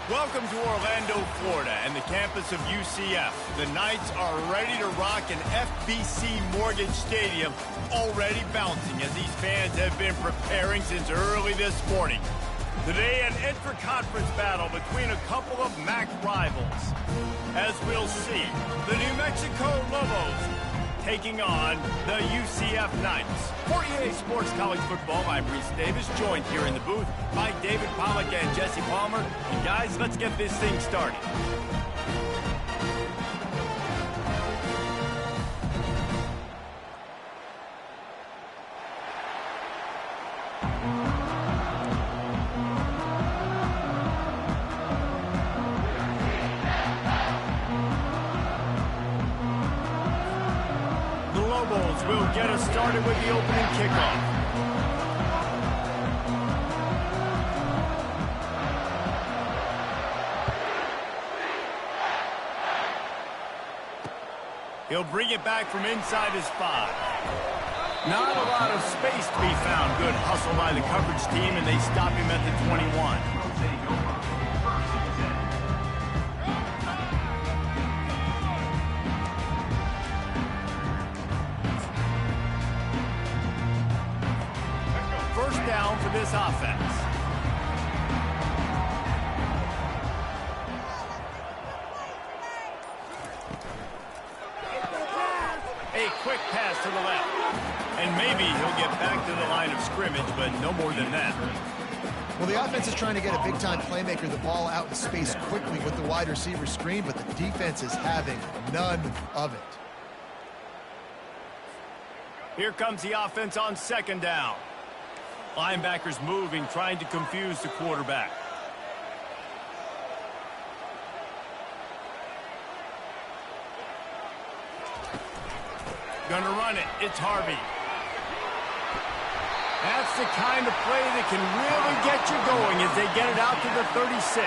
Welcome to Orlando, Florida, and the campus of UCF. The Knights are ready to rock an FBC Mortgage Stadium, already bouncing as these fans have been preparing since early this morning. Today, an intra-conference battle between a couple of MAC rivals. As we'll see, the New Mexico Lobos taking on the UCF Knights. For EA Sports College Football, I'm Reese Davis, joined here in the booth by David Pollack and Jesse Palmer. And guys, let's get this thing started. Will get us started with the opening kickoff. He'll bring it back from inside his 5. Not a lot of space to be found. Good hustle by the coverage team, and they stop him at the 21. Down for this offense. A quick pass to the left. And maybe he'll get back to the line of scrimmage, but no more than that. Well, the offense is trying to get a big-time playmaker the ball out in space quickly with the wide receiver screen, but the defense is having none of it. Here comes the offense on second down. Linebackers moving, trying to confuse the quarterback. Gonna run it. It's Harvey. That's the kind of play that can really get you going as they get it out to the 36.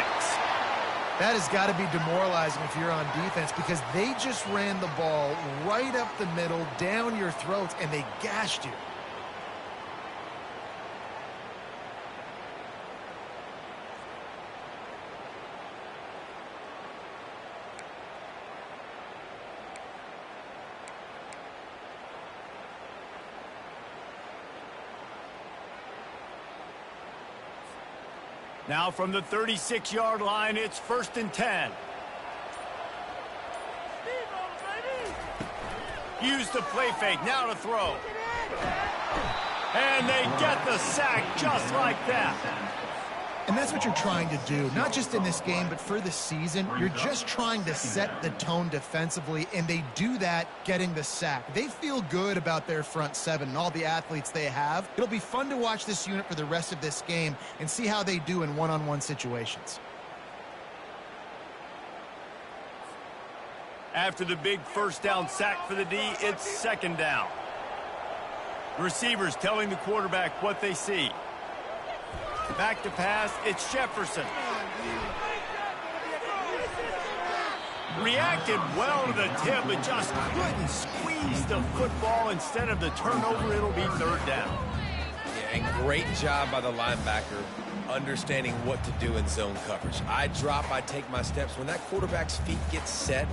That has got to be demoralizing if you're on defense because they just ran the ball right up the middle, down your throats, and they gashed you. Now from the 36-yard line, it's 1st and 10. Use the play fake, now to throw. And they get the sack just like that. And that's what you're trying to do, not just in this game, but for the season. You're just trying to set the tone defensively, and they do that getting the sack. They feel good about their front 7 and all the athletes they have. It'll be fun to watch this unit for the rest of this game and see how they do in one-on-one situations. After the big first down sack for the D, it's 2nd down. Receivers telling the quarterback what they see. Back to pass, it's Jefferson. Reacted well to the tip, but just couldn't squeeze the football. Instead of the turnover, it'll be 3rd down. Yeah, and great job by the linebacker understanding what to do in zone coverage. I drop, I take my steps. When that quarterback's feet get set,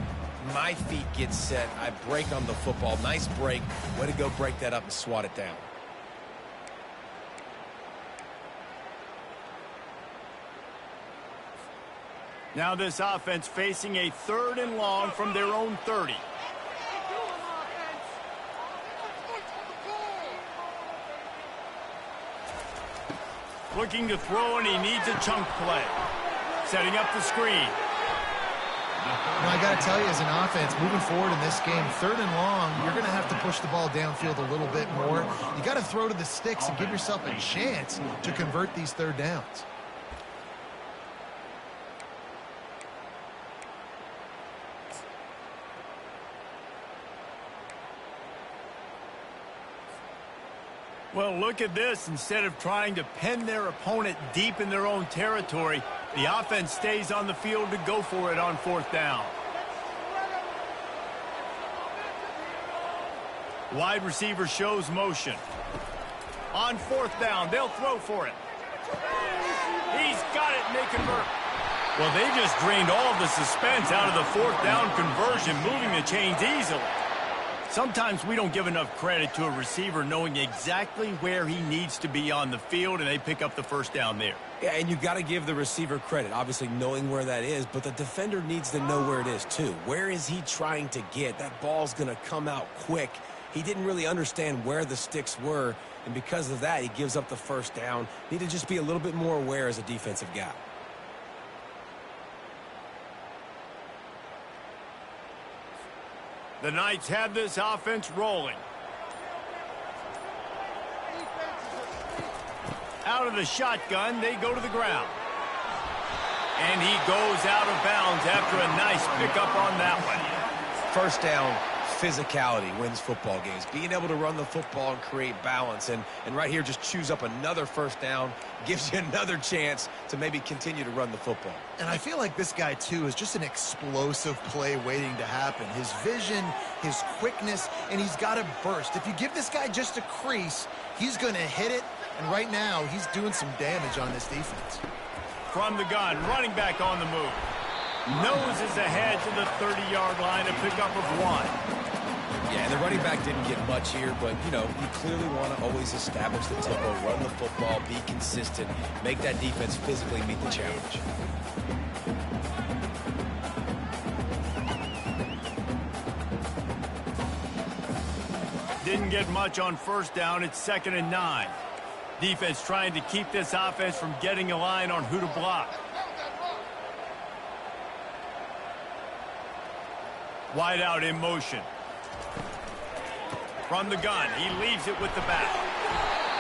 my feet get set. I break on the football. Nice break. Way to go break that up and swat it down. Now this offense facing a 3rd and long from their own 30. Looking to throw, and he needs a chunk play. Setting up the screen. Now, I got to tell you, as an offense, moving forward in this game, 3rd and long, you're going to have to push the ball downfield a little bit more. You got to throw to the sticks and give yourself a chance to convert these 3rd downs. Well, look at this. Instead of trying to pin their opponent deep in their own territory, the offense stays on the field to go for it on 4th down. Wide receiver shows motion. On 4th down, they'll throw for it. He's got it, and they convert. Well, they just drained all of the suspense out of the fourth down conversion, moving the chains easily. Sometimes we don't give enough credit to a receiver knowing exactly where he needs to be on the field, and they pick up the first down there. Yeah, and you got to give the receiver credit, obviously knowing where that is, but the defender needs to know where it is too. Where is he trying to get? That ball's going to come out quick. He didn't really understand where the sticks were, and because of that, he gives up the first down. Need to just be a little bit more aware as a defensive guy. The Knights have this offense rolling. Out of the shotgun, they go to the ground. And he goes out of bounds after a nice pickup on that one. First down, physicality wins football games. Being able to run the football and create balance. And right here, just choose up another first down. Gives you another chance to maybe continue to run the football. And I feel like this guy, too, is just an explosive play waiting to happen. His vision, his quickness, and he's got a burst. If you give this guy just a crease, he's going to hit it. And right now, he's doing some damage on this defense. From the gun, running back on the move. Noses ahead to the 30-yard line, a pickup of 1. Yeah, and the running back didn't get much here, but, you know, you clearly want to always establish the tempo, run the football, be consistent, make that defense physically meet the challenge. Didn't get much on first down. It's 2nd and 9. Defense trying to keep this offense from getting a line on who to block. Wide out in motion. From the gun, he leaves it with the back.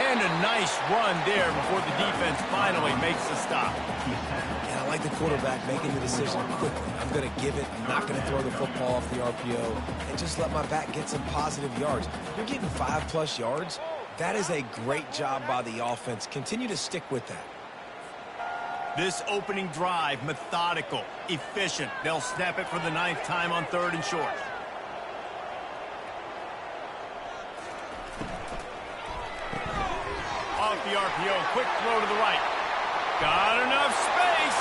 And a nice run there before the defense finally makes the stop. And I like the quarterback making the decision quickly. I'm going to give it. I'm not going to throw the football off the RPO and just let my back get some positive yards. You're getting 5+ yards. That is a great job by the offense. Continue to stick with that. This opening drive, methodical, efficient. They'll snap it for the 9th time on 3rd and short. Off the RPO, quick throw to the right. Got enough space.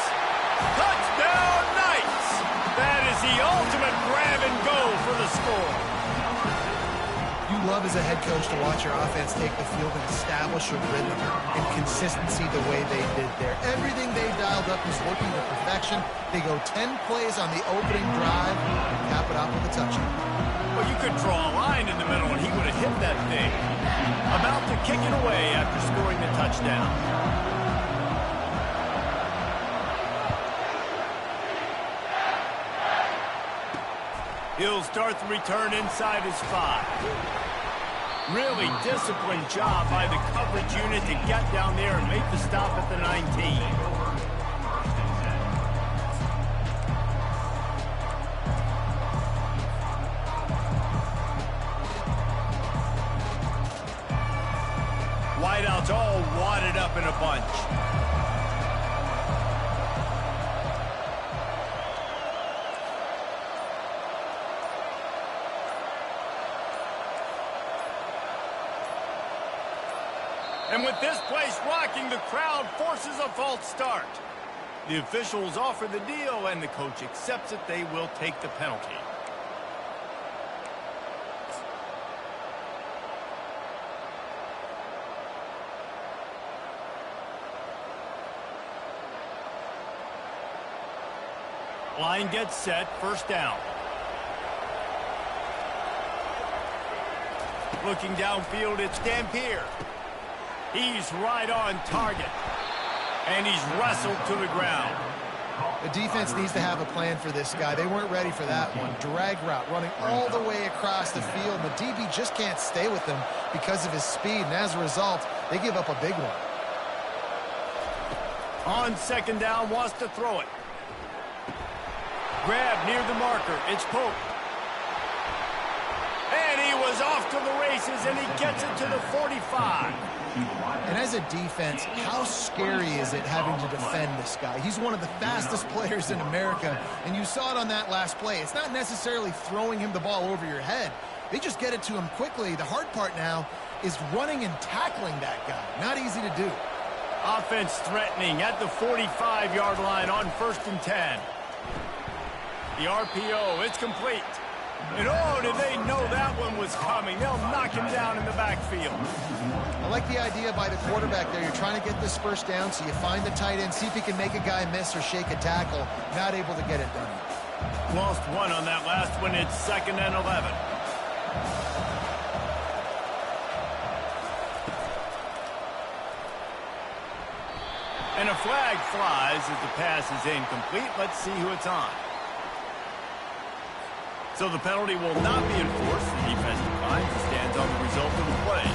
Touchdown Knights! That is the ultimate grab and go for the score. You love as a head coach to watch your offense take the field and establish a rhythm and consistency the way they did there. Everything they dialed up was working to perfection. They go 10 plays on the opening drive and cap it off with a touchdown. Well, you could draw a line in the middle and he would have hit that thing. About to kick it away after scoring the touchdown. He'll start the return inside his 5. Really disciplined job by the coverage unit to get down there and make the stop at the 19. Wideouts all wadded up in a bunch. And with this place rocking, the crowd forces a false start. The officials offer the deal, and the coach accepts it. They will take the penalty. Line gets set, first down. Looking downfield, it's Dampier. He's right on target. And he's wrestled to the ground. The defense needs to have a plan for this guy. They weren't ready for that one. Drag route, running all the way across the field. The DB just can't stay with him because of his speed. And as a result, they give up a big one. On second down, wants to throw it. Grab near the marker. It's Pope. And he was off to the races, and he gets it to the 45. And as a defense, how scary is it having to defend this guy? He's one of the fastest players in America, and you saw it on that last play. It's not necessarily throwing him the ball over your head. They just get it to him quickly. The hard part now is running and tackling that guy. Not easy to do. Offense threatening at the 45-yard line on 1st and 10. The RPO, it's complete. And oh, did they know that one was coming. They'll knock him down in the backfield. I like the idea by the quarterback there. You're trying to get this first down, so you find the tight end, see if he can make a guy miss or shake a tackle. Not able to get it done. Lost one on that last one. It's 2nd and 11. And a flag flies as the pass is incomplete. Let's see who it's on. So the penalty will not be enforced. The defense declines and stands on the result of the play.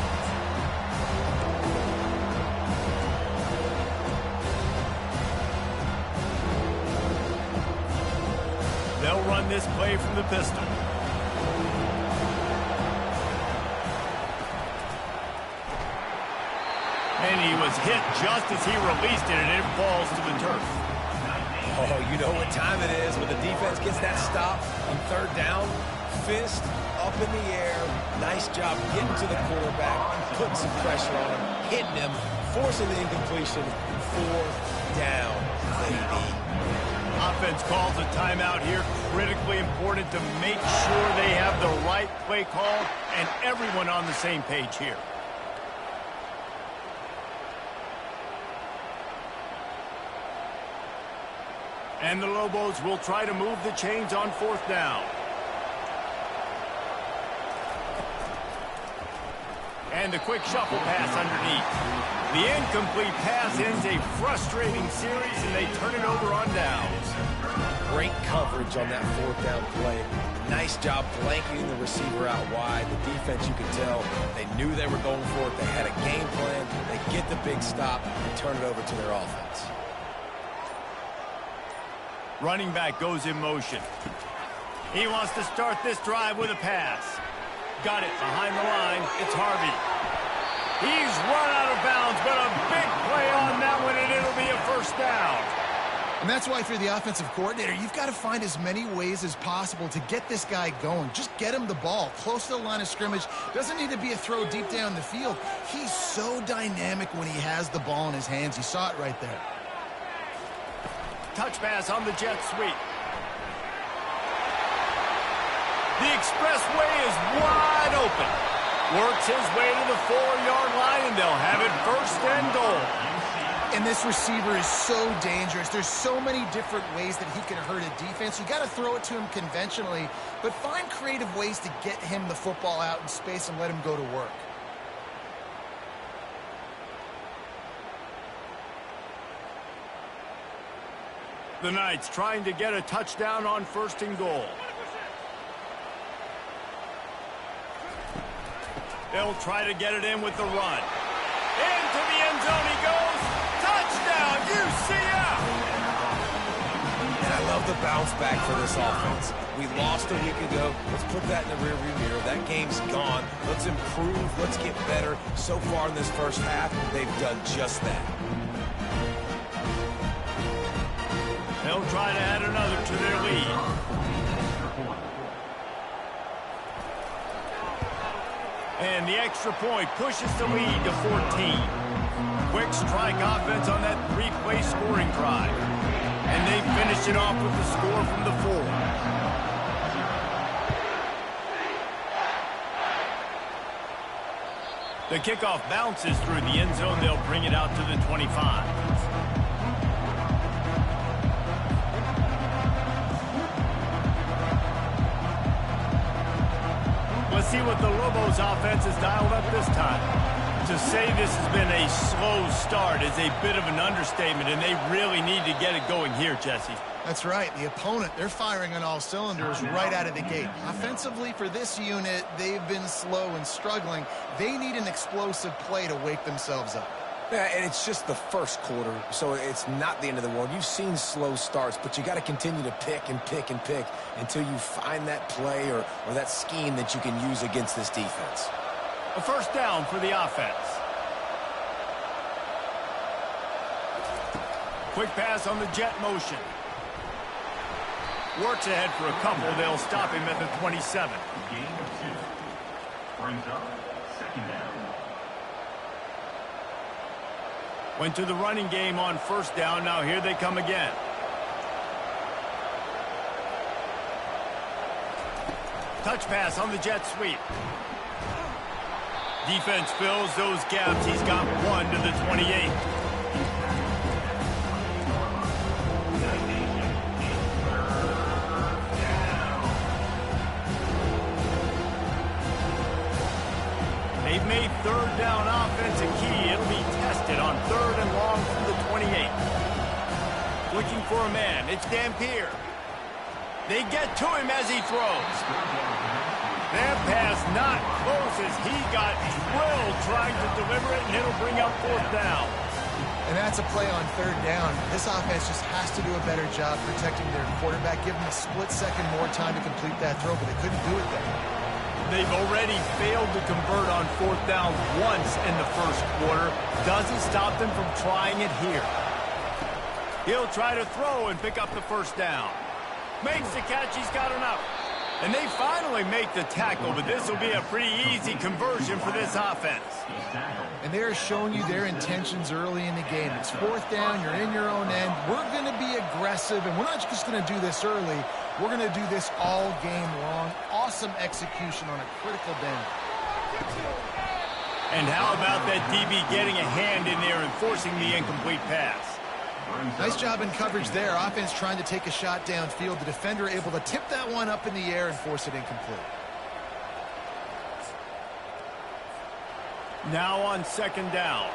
They'll run this play from the pistol. And he was hit just as he released it, and it falls to the turf. Oh, you know what time it is when the defense gets that stop on 3rd down. Fist up in the air. Nice job getting to the quarterback, putting some pressure on him, hitting him, forcing the incompletion. 4th down, baby. Offense calls a timeout here. Critically important to make sure they have the right play call and everyone on the same page here. And the Lobos will try to move the chains on 4th down. And the quick shuffle pass underneath. The incomplete pass ends a frustrating series, and they turn it over on downs. Great coverage on that 4th down play. Nice job blanketing the receiver out wide. The defense, you could tell, they knew they were going for it. They had a game plan. They get the big stop and turn it over to their offense. Running back goes in motion. He wants to start this drive with a pass. Got it behind the line. It's Harvey. He's run out of bounds, but a big play on that one, and it'll be a 1st down. And that's why if you're the offensive coordinator, you've got to find as many ways as possible to get this guy going. Just get him the ball close to the line of scrimmage. Doesn't need to be a throw deep down the field. He's so dynamic when he has the ball in his hands. You saw it right there. Touch pass on the jet sweep. The expressway is wide open. Works his way to the 4-yard line, and they'll have it 1st and goal. And this receiver is so dangerous. There's so many different ways that he can hurt a defense. You got to throw it to him conventionally, but find creative ways to get him the football out in space and let him go to work. The Knights trying to get a touchdown on 1st and goal. They'll try to get it in with the run. Into the end zone he goes. Touchdown, UCF! And I love the bounce back for this offense. We lost a week ago. Let's put that in the rearview mirror. That game's gone. Let's improve. Let's get better. So far in this 1st half, they've done just that. They'll try to add another to their lead. And the extra point pushes the lead to 14. Quick strike offense on that 3-play scoring drive. And they finish it off with the score from the 4. The kickoff bounces through the end zone. They'll bring it out to the 25. Let's see what the Lobos offense has dialed up this time. To say this has been a slow start is a bit of an understatement, and they really need to get it going here, Jesse. That's right. The opponent, they're firing on all cylinders right out of the gate. Offensively, for this unit, they've been slow and struggling. They need an explosive play to wake themselves up. Yeah, and it's just the 1st quarter, so it's not the end of the world. You've seen slow starts, but you got to continue to pick and pick and pick until you find that play or that scheme that you can use against this defense. A 1st down for the offense. Quick pass on the jet motion. Works ahead for a couple. They'll stop him at the 27. Game 2 brings up 2nd down. Went to the running game on first down. Now here they come again. Touch pass on the jet sweep. Defense fills those gaps. He's got 1 to the 28. They've made third down offense a key. It'll be tested on third and long from the 28. Looking for a man. It's Dampier. They get to him as he throws. That pass not close as he got drilled trying to deliver it, and it'll bring up fourth down. And that's a play on third down. This offense just has to do a better job protecting their quarterback. Give them a split second more time to complete that throw, but they couldn't do it there. They've already failed to convert on fourth down once in the first quarter. Doesn't stop them from trying it here. He'll try to throw and pick up the first down. Makes the catch. He's got enough. And they finally make the tackle, but this will be a pretty easy conversion for this offense. And they're showing you their intentions early in the game. It's fourth down. You're in your own end. We're going to be aggressive, and we're not just going to do this early. We're going to do this all game long. Awesome execution on a critical down. And how about that DB getting a hand in there and forcing the incomplete pass? Nice job in coverage there. Offense trying to take a shot downfield. The defender able to tip that one up in the air and force it incomplete. Now on second down.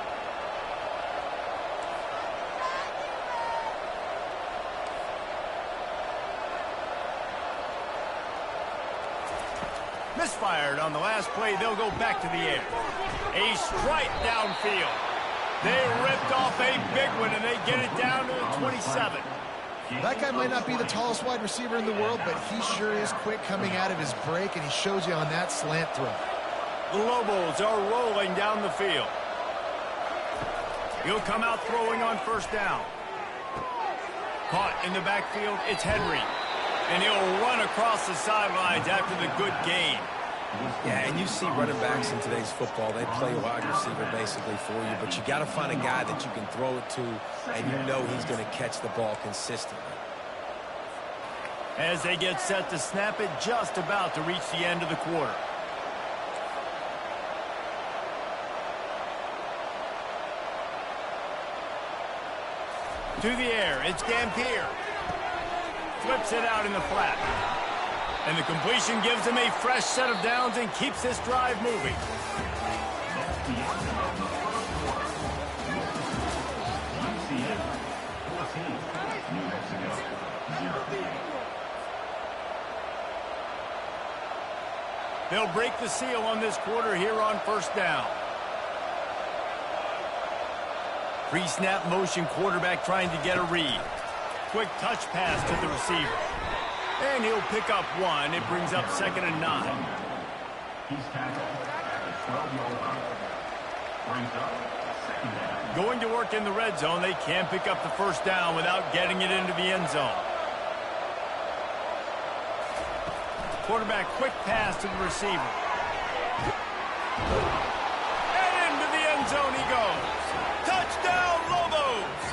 Misfired on the last play. They'll go back to the air. A strike downfield. They ripped off a big one, and they get it down to the 27. That guy might not be the tallest wide receiver in the world, but he sure is quick coming out of his break, and he shows you on that slant throw. The Lobos are rolling down the field. He'll come out throwing on first down. Caught in the backfield, it's Henry. And he'll run across the sidelines after the good gain. Yeah, and you see running backs in today's football, they play wide receiver basically for you, but you got to find a guy that you can throw it to, and you know he's going to catch the ball consistently. As they get set to snap it, just about to reach the end of the quarter. To the air, it's Dampier. Flips it out in the flat. And the completion gives him a fresh set of downs and keeps this drive moving. They'll break the seal on this quarter here on first down. Pre-snap motion, quarterback trying to get a read. Quick touch pass to the receiver. And he'll pick up one. It brings up 2nd and 9. He's tackled at the 12-yard line. Brings up 2nd down. Going to work in the red zone. They can't pick up the first down without getting it into the end zone. Quarterback quick pass to the receiver. And into the end zone he goes. Touchdown, Lobos!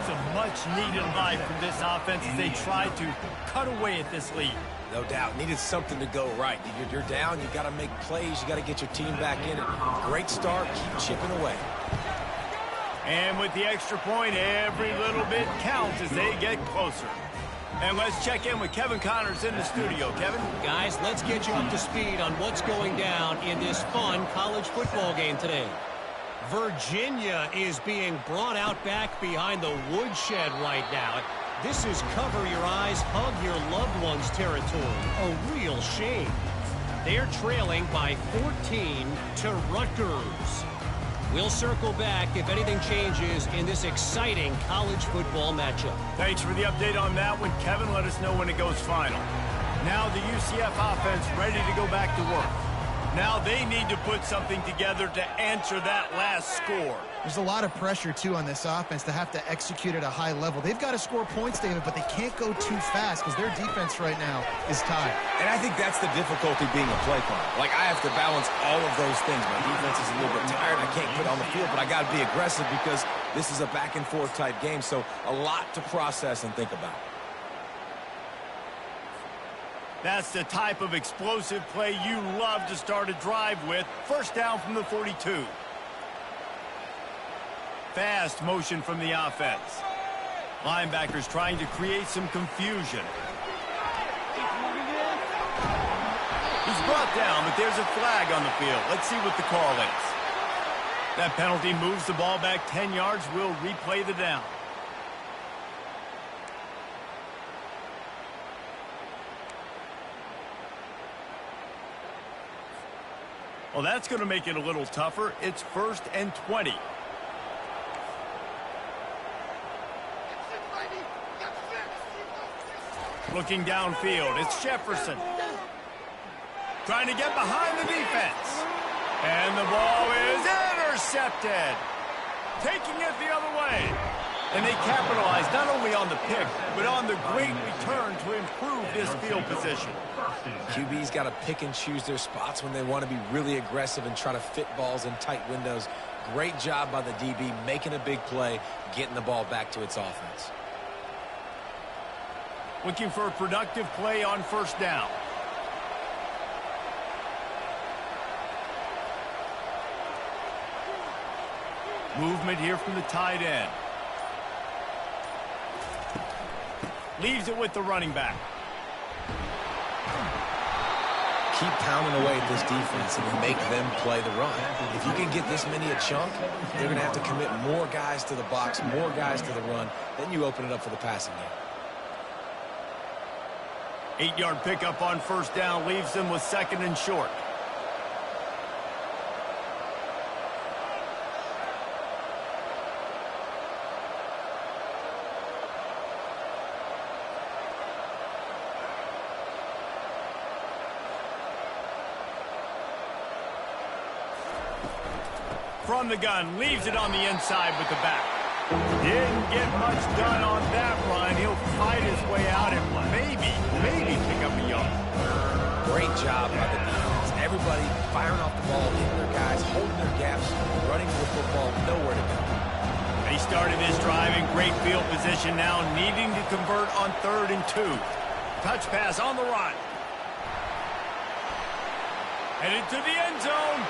Some much-needed life from this offense as they try to cut away at this lead. No doubt. Needed something to go right. You're down. You got to make plays. You got to get your team back in it. Great start. Keep chipping away. And with the extra point, every little bit counts as they get closer. And let's check in with Kevin Connors in the studio. Kevin? Guys, let's get you up to speed on what's going down in this fun college football game today. Virginia is being brought out back behind the woodshed right now. This is cover your eyes, hug your loved ones territory. A real shame. They're trailing by 14 to Rutgers. We'll circle back if anything changes in this exciting college football matchup. Thanks for the update on that one, Kevin. Let us know when it goes final. Now the UCF offense ready to go back to work. Now they need to put something together to answer that last score. There's a lot of pressure, too, on this offense to have to execute at a high level. They've got to score points, David, but they can't go too fast because their defense right now is tired. And I think that's the difficulty being a play caller. Like, I have to balance all of those things. My defense is a little bit tired. I can't quit on the field, but I got to be aggressive because this is a back-and-forth type game, so a lot to process and think about. That's the type of explosive play you love to start a drive with. First down from the 42. Fast motion from the offense. Linebackers trying to create some confusion. He's brought down, but there's a flag on the field. Let's see what the call is. That penalty moves the ball back 10 yards. We'll replay the down. Well, that's going to make it a little tougher. It's 1st and 20. Looking downfield, it's Jefferson. Trying to get behind the defense. And the ball is intercepted. Taking it the other way. And they capitalize not only on the pick, but on the great return to improve this field position. QB's got to pick and choose their spots when they want to be really aggressive and try to fit balls in tight windows. Great job by the DB making a big play, getting the ball back to its offense. Looking for a productive play on first down. Movement here from the tight end. Leaves it with the running back. Keep pounding away at this defense and make them play the run. If you can get this many a chunk, they're going to have to commit more guys to the box, more guys to the run. Then you open it up for the passing game. 8-yard pickup on first down leaves them with 2nd and short. From the gun, leaves it on the inside with the back. Didn't get much done on that run. He'll fight his way out and maybe pick up a yard. Great job by the defense. Everybody firing off the ball, hitting their guys, holding their gaps, running the football, nowhere to go. He started this drive in great field position now, needing to convert on 3rd and 2. Touch pass on the run. Headed to the end zone.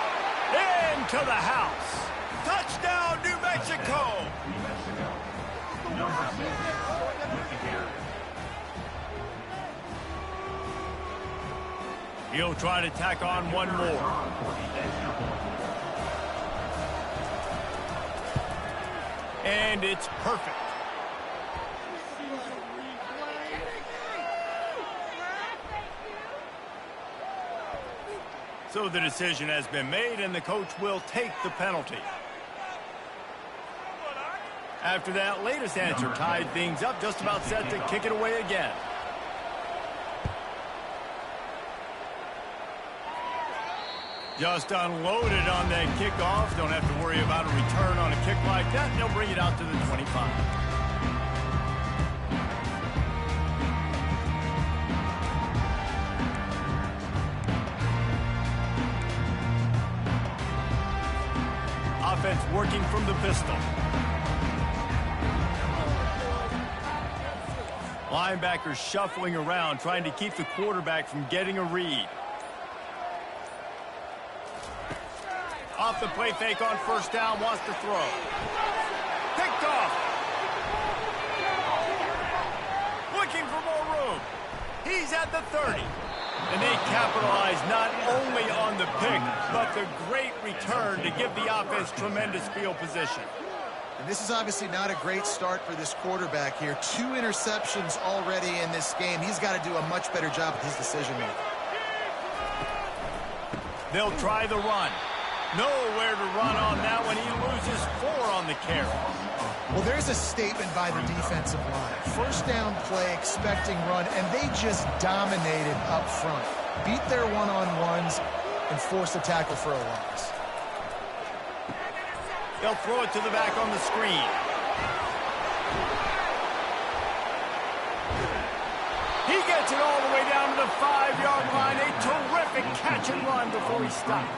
Into the house. Touchdown, New Mexico. Number 6, He'll try to tack on one more. And it's perfect. So the decision has been made, and the coach will take the penalty. After that latest answer tied things up, just about set to kick it away again. Just unloaded on that kickoff. Don't have to worry about a return on a kick like that. They'll bring it out to the 25. Offense working from the pistol. Linebackers shuffling around, trying to keep the quarterback from getting a read. Off the play fake on first down, wants to throw. Picked off. Looking for more room. He's at the 30. And they capitalize not only on the pick, but the great return to give the offense tremendous field position. And this is obviously not a great start for this quarterback here. 2 interceptions already in this game. He's got to do a much better job with his decision-making. They'll try the run. Nowhere to run on that one. He loses 4 on the carry. Well, there's a statement by the defensive line. First down play, expecting run, and they just dominated up front. Beat their one-on-ones and forced a tackle for a loss. They'll throw it to the back on the screen. He gets it all the way down to the 5-yard line. A terrific catch and run before he stopped.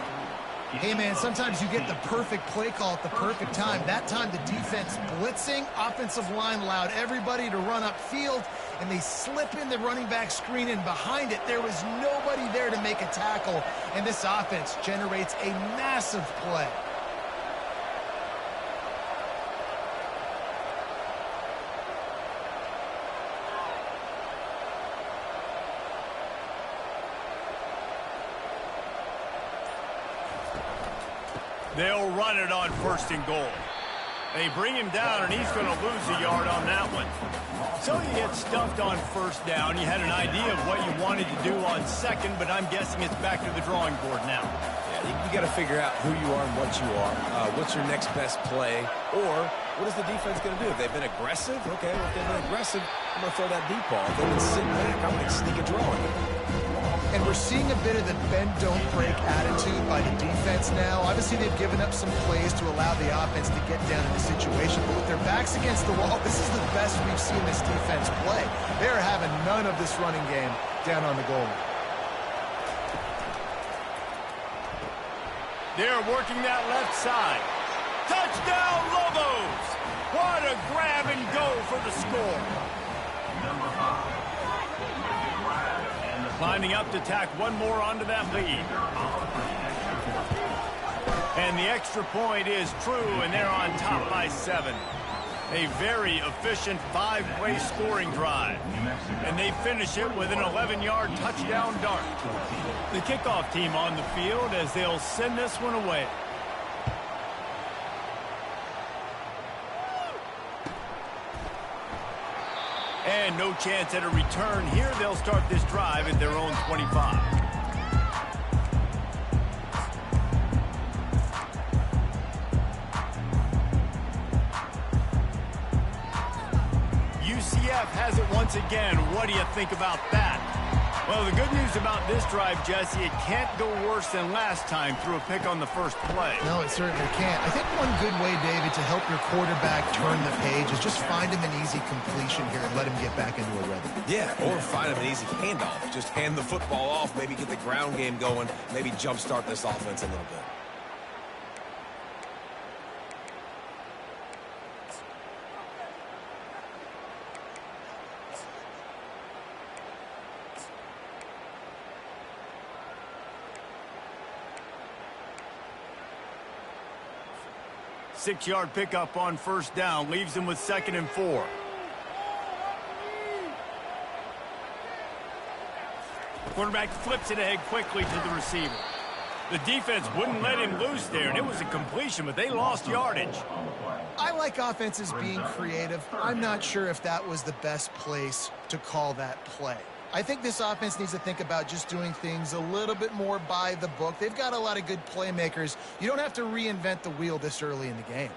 Hey, man, sometimes you get the perfect play call at the perfect time. That time the defense blitzing, offensive line allowed everybody to run upfield, and they slip in the running back screen, and behind it there was nobody there to make a tackle, and this offense generates a massive play. They'll run it on 1st and goal. They bring him down, and he's going to lose a yard on that one. So you get stuffed on 1st down. You had an idea of what you wanted to do on 2nd, but I'm guessing it's back to the drawing board now. Yeah, you got to figure out who you are and what you are. What's your next best play? Or what is the defense going to do? If they've been aggressive, okay, well, if they've been aggressive, I'm going to throw that deep ball. If they've been sitting back, I'm going to sneak a draw in. And we're seeing a bit of the bend-don't-break attitude by the defense now. Obviously, they've given up some plays to allow the offense to get down in the situation. But with their backs against the wall, this is the best we've seen this defense play. They are having none of this running game down on the goal line. They're working that left side. Touchdown, Lobos! What a grab and go for the score. Number 5. Climbing up to tack one more onto that lead. And the extra point is true, and they're on top by 7. A very efficient 5-play scoring drive. And they finish it with an 11-yard touchdown dart. The kickoff team on the field as they'll send this one away. And no chance at a return here. They'll start this drive at their own 25. UCF has it once again. What do you think about that? Well, the good news about this drive, Jesse, it can't go worse than last time through a pick on the first play. No, it certainly can't. I think one good way, David, to help your quarterback turn the page is just find him an easy completion here and let him get back into a rhythm. Yeah, or find him an easy handoff. Just hand the football off, maybe get the ground game going, maybe jumpstart this offense a little bit. Six-yard pickup on 1st down leaves them with 2nd and 4. Quarterback flips it ahead quickly to the receiver. The defense wouldn't let him loose there, and it was a completion, but they lost yardage. I like offenses being creative. I'm not sure if that was the best place to call that play. I think this offense needs to think about just doing things a little bit more by the book. They've got a lot of good playmakers. You don't have to reinvent the wheel this early in the game.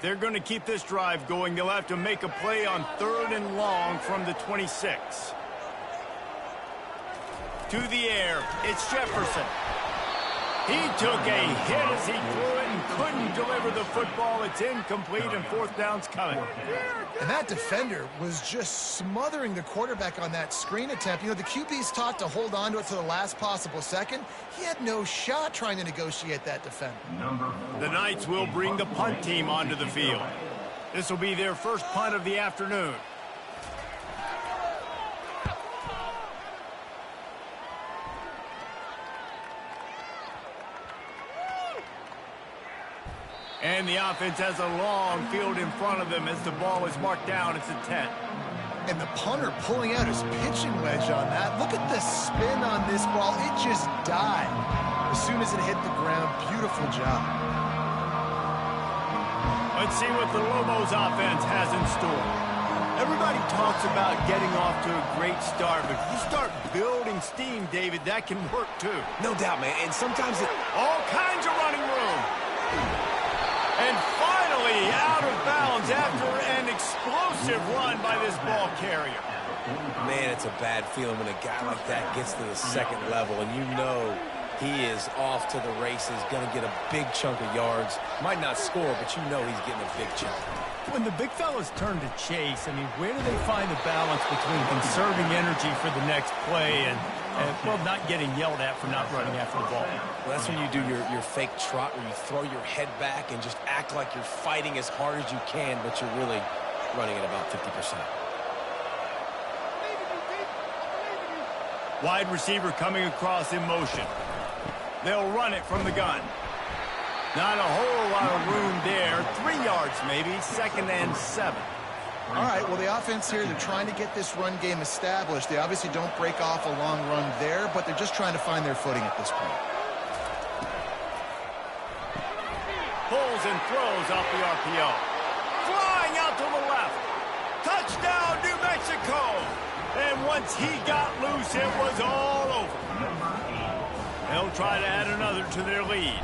They're going to keep this drive going. They'll have to make a play on 3rd and long from the 26. To the air, it's Jefferson. He took a hit as he threw it and couldn't deliver the football. It's incomplete, and 4th down's coming. And that defender was just smothering the quarterback on that screen attempt. You know, the QB's taught to hold on to it to the last possible second. He had no shot trying to negotiate that defender. The Knights will bring the punt team onto the field. This will be their first punt of the afternoon. And the offense has a long field in front of them as the ball is marked down. It's a 10. And the punter pulling out his pitching wedge on that. Look at the spin on this ball. It just died as soon as it hit the ground. Beautiful job. Let's see what the Lobos offense has in store. Everybody talks about getting off to a great start, but if you start building steam, David, that can work too. No doubt, man. And sometimes all kinds of running room. And finally out of bounds after an explosive run by this ball carrier. Man, it's a bad feeling when a guy like that gets to the 2nd level, and you know He is off to the races, going to get a big chunk of yards. Might not score, but you know he's getting a big chunk. When the big fellas turn to chase, I mean, where do they find the balance between conserving energy for the next play and well, not getting yelled at for not running after the ball? Well, that's when you do your fake trot where you throw your head back and just act like you're fighting as hard as you can, but you're really running at about 50%. Wide receiver coming across in motion. They'll run it from the gun. Not a whole lot of room there. 3 yards maybe, 2nd and 7. All right, well, the offense here, they're trying to get this run game established. They obviously don't break off a long run there, but they're just trying to find their footing at this point. Pulls and throws off the RPO. Flying out to the left. Touchdown, New Mexico. And once he got loose, it was all over. They'll try to add another to their lead.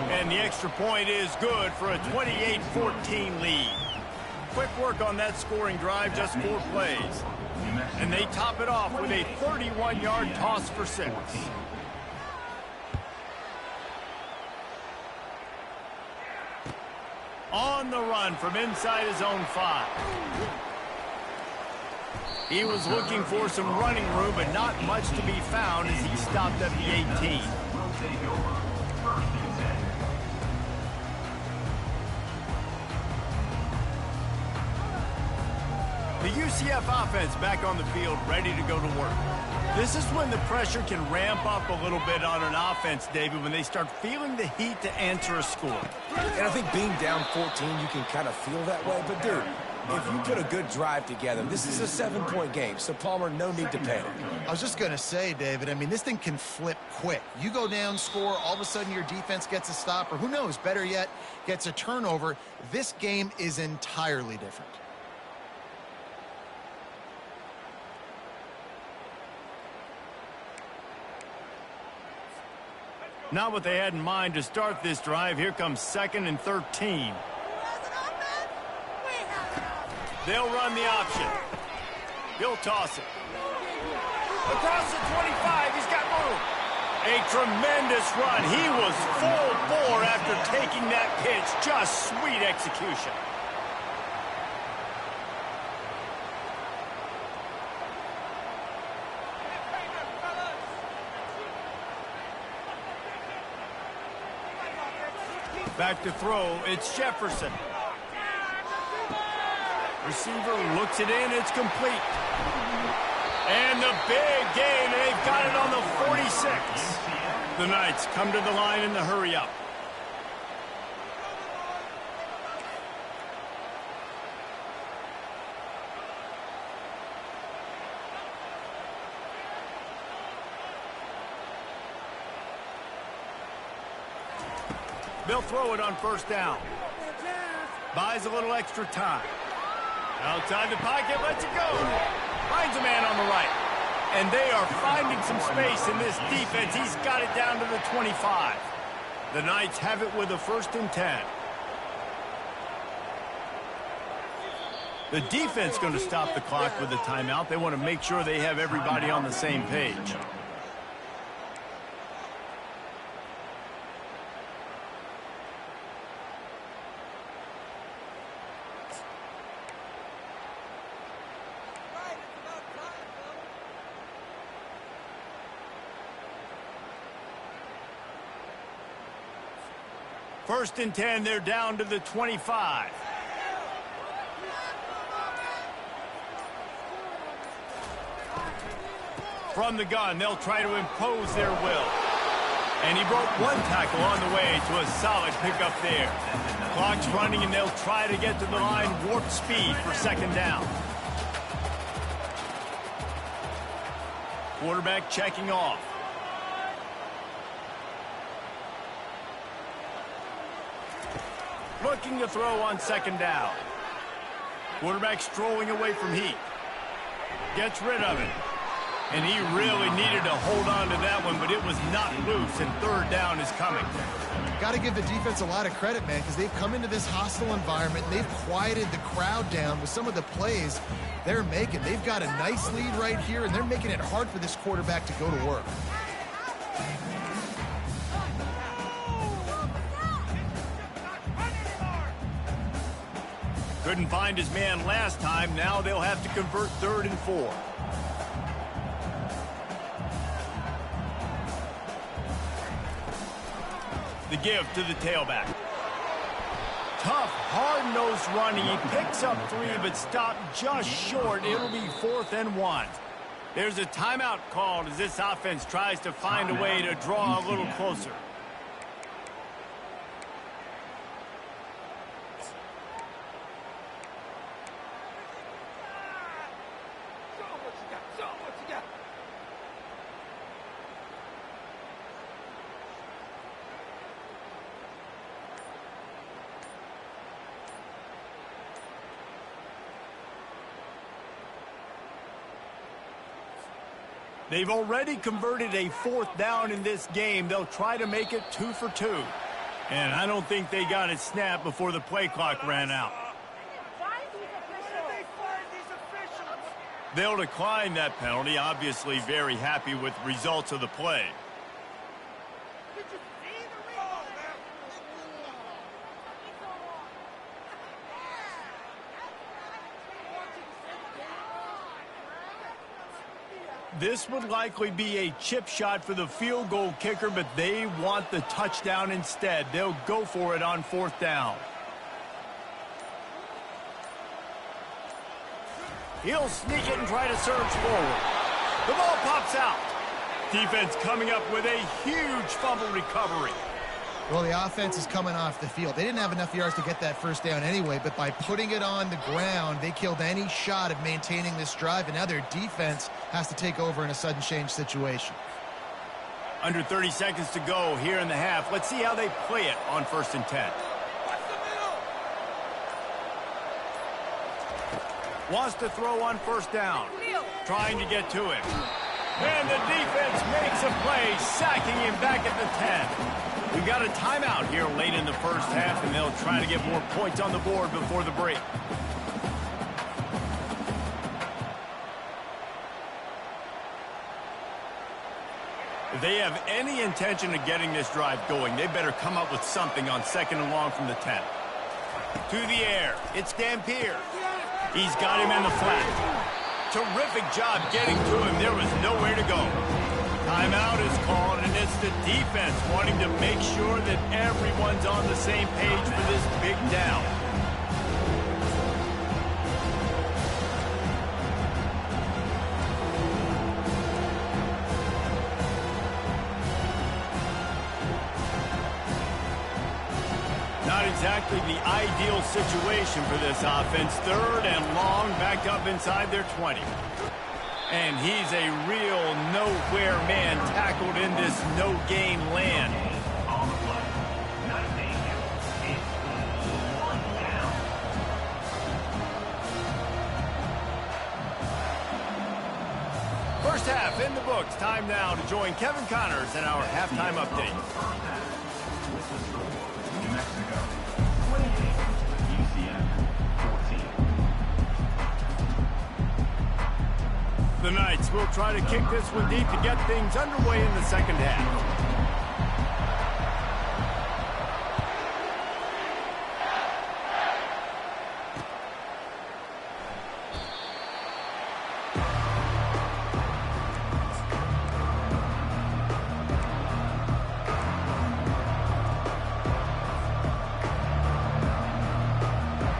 And the extra point is good for a 28-14 lead. Quick work on that scoring drive, just 4 plays. And they top it off with a 31-yard toss for 6. On the run from inside his own 5. He was looking for some running room, but not much to be found as he stopped at the 18. The UCF offense back on the field, ready to go to work. This is when the pressure can ramp up a little bit on an offense, David, when they start feeling the heat to answer a score. And I think being down 14, you can kind of feel that way. But, dude, if you put a good drive together, this is a 7-point game. So, Palmer, no need to panic. I was just going to say, David, I mean, this thing can flip quick. You go down, score, all of a sudden your defense gets a stop, or who knows, better yet, gets a turnover. This game is entirely different. Not what they had in mind to start this drive. Here comes 2nd and 13. They'll run the option. He'll toss it. Across the 25, he's got room. A tremendous run. He was full bore after taking that pitch. Just sweet execution. Back to throw, it's Jefferson. Receiver looks it in, it's complete. And the big gain, they've got it on the 46. The Knights come to the line in the hurry-up. They'll throw it on 1st down. Buys a little extra time. Outside the pocket, lets it go. Finds a man on the right. And they are finding some space in this defense. He's got it down to the 25. The Knights have it with a 1st and 10. The defense going to stop the clock with a timeout. They want to make sure they have everybody on the same page. First and 10, they're down to the 25. From the gun, they'll try to impose their will. And he broke 1 tackle on the way to a solid pickup there. Clock's running, and they'll try to get to the line warp speed for 2nd down. Quarterback checking off. Looking to throw on 2nd down. Quarterback strolling away from heat. Gets rid of it. And he really needed to hold on to that one, but it was not loose, and third down is coming. Got to give the defense a lot of credit, man, because they've come into this hostile environment, and they've quieted the crowd down with some of the plays they're making. They've got a nice lead right here, and they're making it hard for this quarterback to go to work. Couldn't find his man last time. Now they'll have to convert 3rd and 4. The give to the tailback. Tough, hard-nosed running. He picks up 3, but stopped just short. It'll be 4th and 1. There's a timeout called as this offense tries to find a way to draw a little closer. They've already converted a 4th down in this game. They'll try to make it 2 for 2. And I don't think they got it snapped before the play clock ran out. They'll decline that penalty, obviously very happy with results of the play. This would likely be a chip shot for the field goal kicker, but they want the touchdown instead. They'll go for it on 4th down. He'll sneak it and try to surge forward. The ball pops out. Defense coming up with a huge fumble recovery. Well, the offense is coming off the field. They didn't have enough yards to get that first down anyway, but by putting it on the ground, they killed any shot of maintaining this drive, and now their defense has to take over in a sudden change situation. Under 30 seconds to go here in the half. Let's see how they play it on 1st and 10. Wants to throw on 1st down. Trying to get to him. And the defense makes a play, sacking him back at the 10. We've got a timeout here late in the first half, and they'll try to get more points on the board before the break. If they have any intention of getting this drive going, they better come up with something on 2nd and long from the 10. To the air. It's Dampier. He's got him in the flat. Terrific job getting to him. There was nowhere to go. Timeout is called, and it's the defense wanting to make sure that everyone's on the same page for this big down. Not exactly the ideal situation for this offense. 3rd and long, backed up inside their 20. And he's a real nowhere man tackled in this no-gain land. On the play, not danger. It's 1 down. First half in the books. Time now to join Kevin Connors in our halftime update. New Mexico, 28. UCF, 14. The Knights will try to kick this one deep to get things underway in the second half.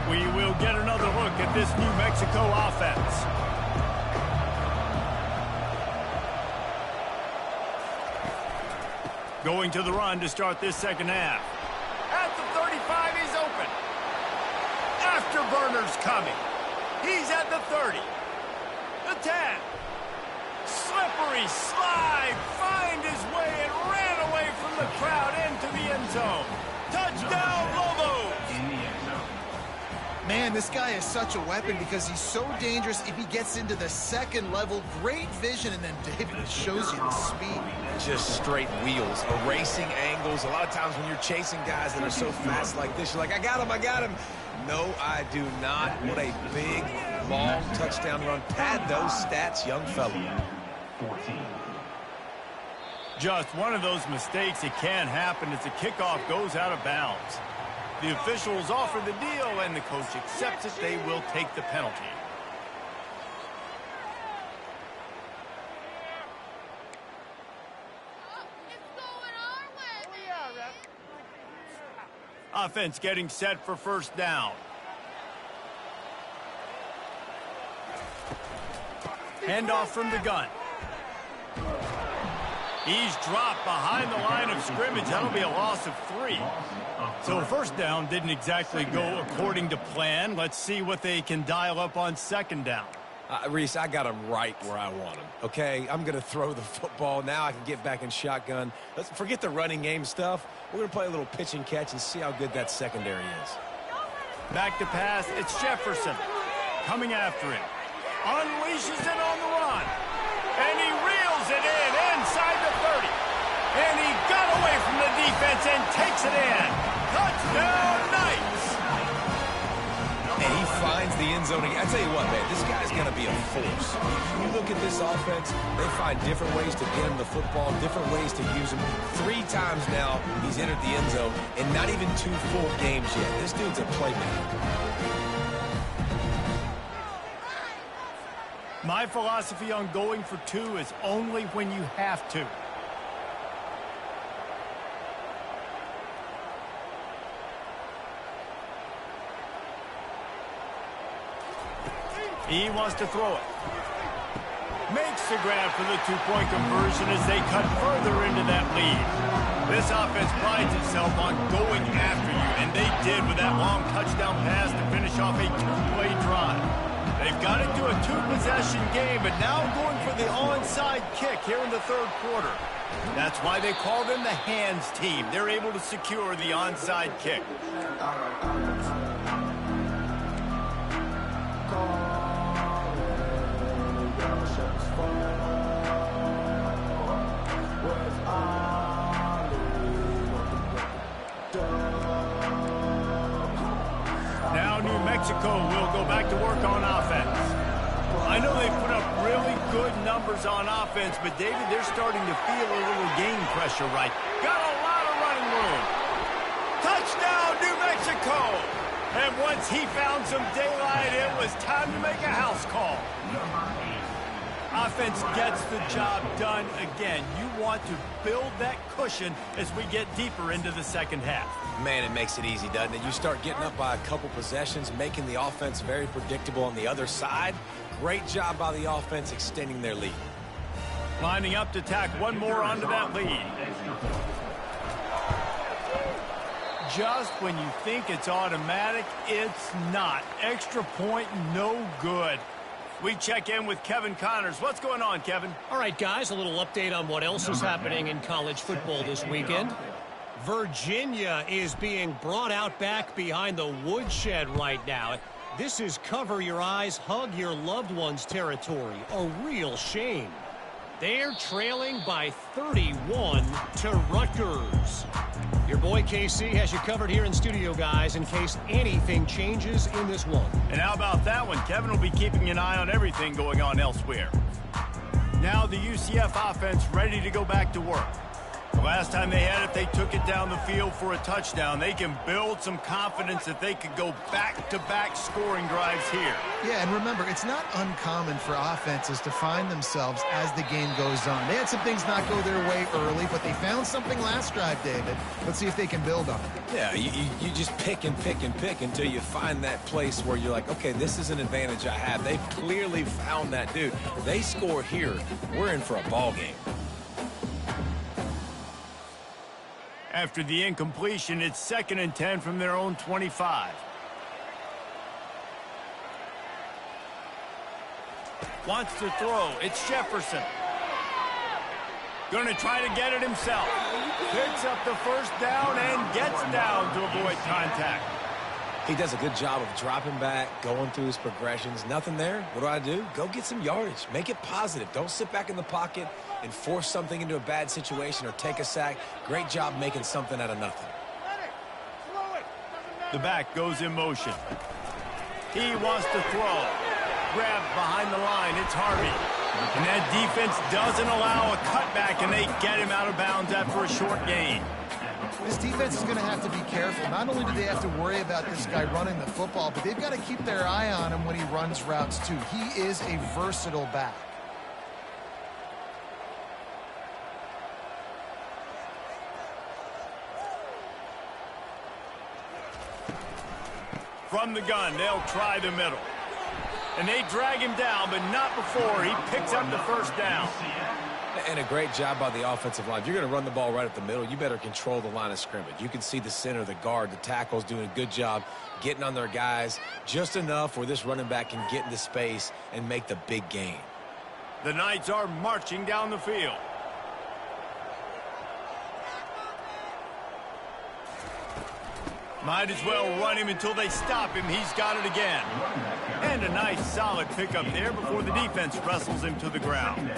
We will get another look at this New Mexico offense. Going to the run to start this second half. At the 35, he's open. Afterburner's coming. He's at the 30. The 10. Slippery slide. Find his way and ran away from the crowd into the end zone. Touchdown, Lobos! In the end zone. Man, this guy is such a weapon because he's so dangerous if he gets into the second level. Great vision, and then David shows you the speed. Just straight wheels, erasing angles. A lot of times when you're chasing guys that are so fast like this, you're like, I got him, I got him. No, I do not. What a big, long touchdown run. Pad those stats, young fella. 14. Just one of those mistakes. It can happen as the kickoff goes out of bounds. The officials offer the deal, and the coach accepts it. They will take the penalty. Offense getting set for first down. Handoff from the gun. He's dropped behind the line of scrimmage. That'll be a loss of 3. So first down didn't exactly go according to plan. Let's see what they can dial up on second down. Reese, I got him right where I want him, okay? I'm going to throw the football. Now I can get back in shotgun. Let's forget the running game stuff. We're going to play a little pitch and catch and see how good that secondary is. Back to pass. It's Jefferson coming after him. Unleashes it on the run. And he reels it in inside the 30. And he got away from the defense and takes it in. Touchdown, Knights! And he finds the end zone again. I tell you what, man, this guy's going to be a force. You look at this offense, they find different ways to get him the football, different ways to use him. 3 times now he's entered the end zone, and not even 2 full games yet. This dude's a playmaker. My philosophy on going for 2 is only when you have to. He wants to throw it. Makes the grab for the 2-point conversion as they cut further into that lead. This offense prides itself on going after you, and they did with that long touchdown pass to finish off a 2-play drive. They've got it to a 2-possession game, but now going for the onside kick here in the 3rd quarter. That's why they call them the hands team. They're able to secure the onside kick. Now New Mexico will go back to work on offense. I know they put up really good numbers on offense, but David, they're starting to feel a little game pressure right. Got a lot of running room. Touchdown, New Mexico! And once he found some daylight, it was time to make a house call. Offense gets the job done again. You want to build that cushion as we get deeper into the second half. Man, it makes it easy, doesn't it? You start getting up by a couple possessions, making the offense very predictable on the other side. Great job by the offense extending their lead. Lining up to tack one more onto that lead. Just when you think it's automatic, it's not. Extra point, no good. We check in with Kevin Connors. What's going on, Kevin? All right, guys, a little update on what else is happening in college football this weekend. Virginia is being brought out back behind the woodshed right now. This is cover your eyes, hug your loved ones territory. A real shame. They're trailing by 31 to Rutgers. Your boy KC has you covered here in studio, guys, in case anything changes in this one. And how about that one? Kevin will be keeping an eye on everything going on elsewhere. Now the UCF offense ready to go back to work. The last time they had it, they took it down the field for a touchdown. They can build some confidence that they could go back-to-back scoring drives here. Yeah, and remember, it's not uncommon for offenses to find themselves as the game goes on. They had some things not go their way early, but they found something last drive, David. Let's see if they can build on it. Yeah, you just pick and pick and pick until you find that place where you're like, okay, this is an advantage I have. They've clearly found that, dude. They score here, we're in for a ball game. After the incompletion, it's 2nd and 10 from their own 25. Wants to throw. It's Jefferson. Going to try to get it himself. Picks up the first down and gets down to avoid contact. He does a good job of dropping back, going through his progressions. Nothing there. What do? Go get some yardage. Make it positive. Don't sit back in the pocket and force something into a bad situation or take a sack. Great job making something out of nothing. The back goes in motion. He wants to throw. Grabbed behind the line. It's Harvey. And that defense doesn't allow a cutback, and they get him out of bounds after a short gain. This defense is going to have to be careful. Not only do they have to worry about this guy running the football, but they've got to keep their eye on him when he runs routes too. He is a versatile back. From the gun, they'll try the middle. And they drag him down, but not before he picks up the first down. And a great job by the offensive line. If you're going to run the ball right at the middle, you better control the line of scrimmage. You can see the center, the guard, the tackles doing a good job getting on their guys just enough where this running back can get into space and make the big gain. The Knights are marching down the field. Might as well run him until they stop him. He's got it again. And a nice solid pickup there before the defense wrestles him to the ground.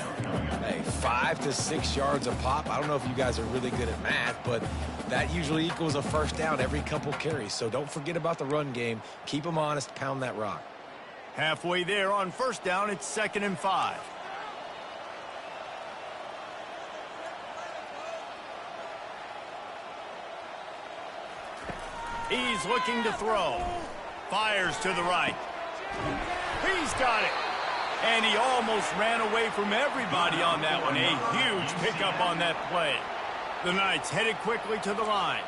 Hey, 5 to 6 yards a pop. I don't know if you guys are really good at math, but that usually equals a first down every couple carries. So don't forget about the run game. Keep them honest. Pound that rock. Halfway there on first down, it's 2nd and 5. He's looking to throw. Fires to the right. He's got it. And he almost ran away from everybody on that one. A huge pickup on that play. The Knights headed quickly to the line.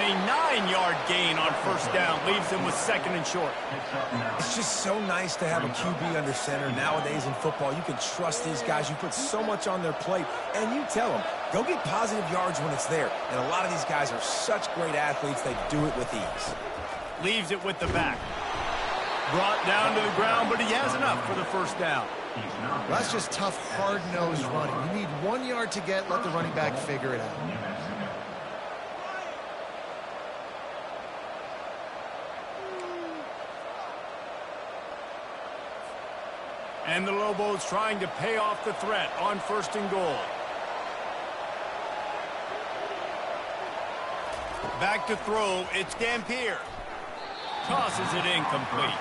a 9-yard gain on first down. Leaves him with second and short. It's just so nice to have a QB under center. Nowadays in football, you can trust these guys. You put so much on their plate, and you tell them, go get positive yards when it's there. And a lot of these guys are such great athletes, they do it with ease. Leaves it with the back. Brought down to the ground, but he has enough for the first down. Well, that's just tough, hard-nosed running. You need 1 yard to get, let the running back figure it out. And the Lobos trying to pay off the threat on first and goal. Back to throw, it's Dampier. Tosses it incomplete.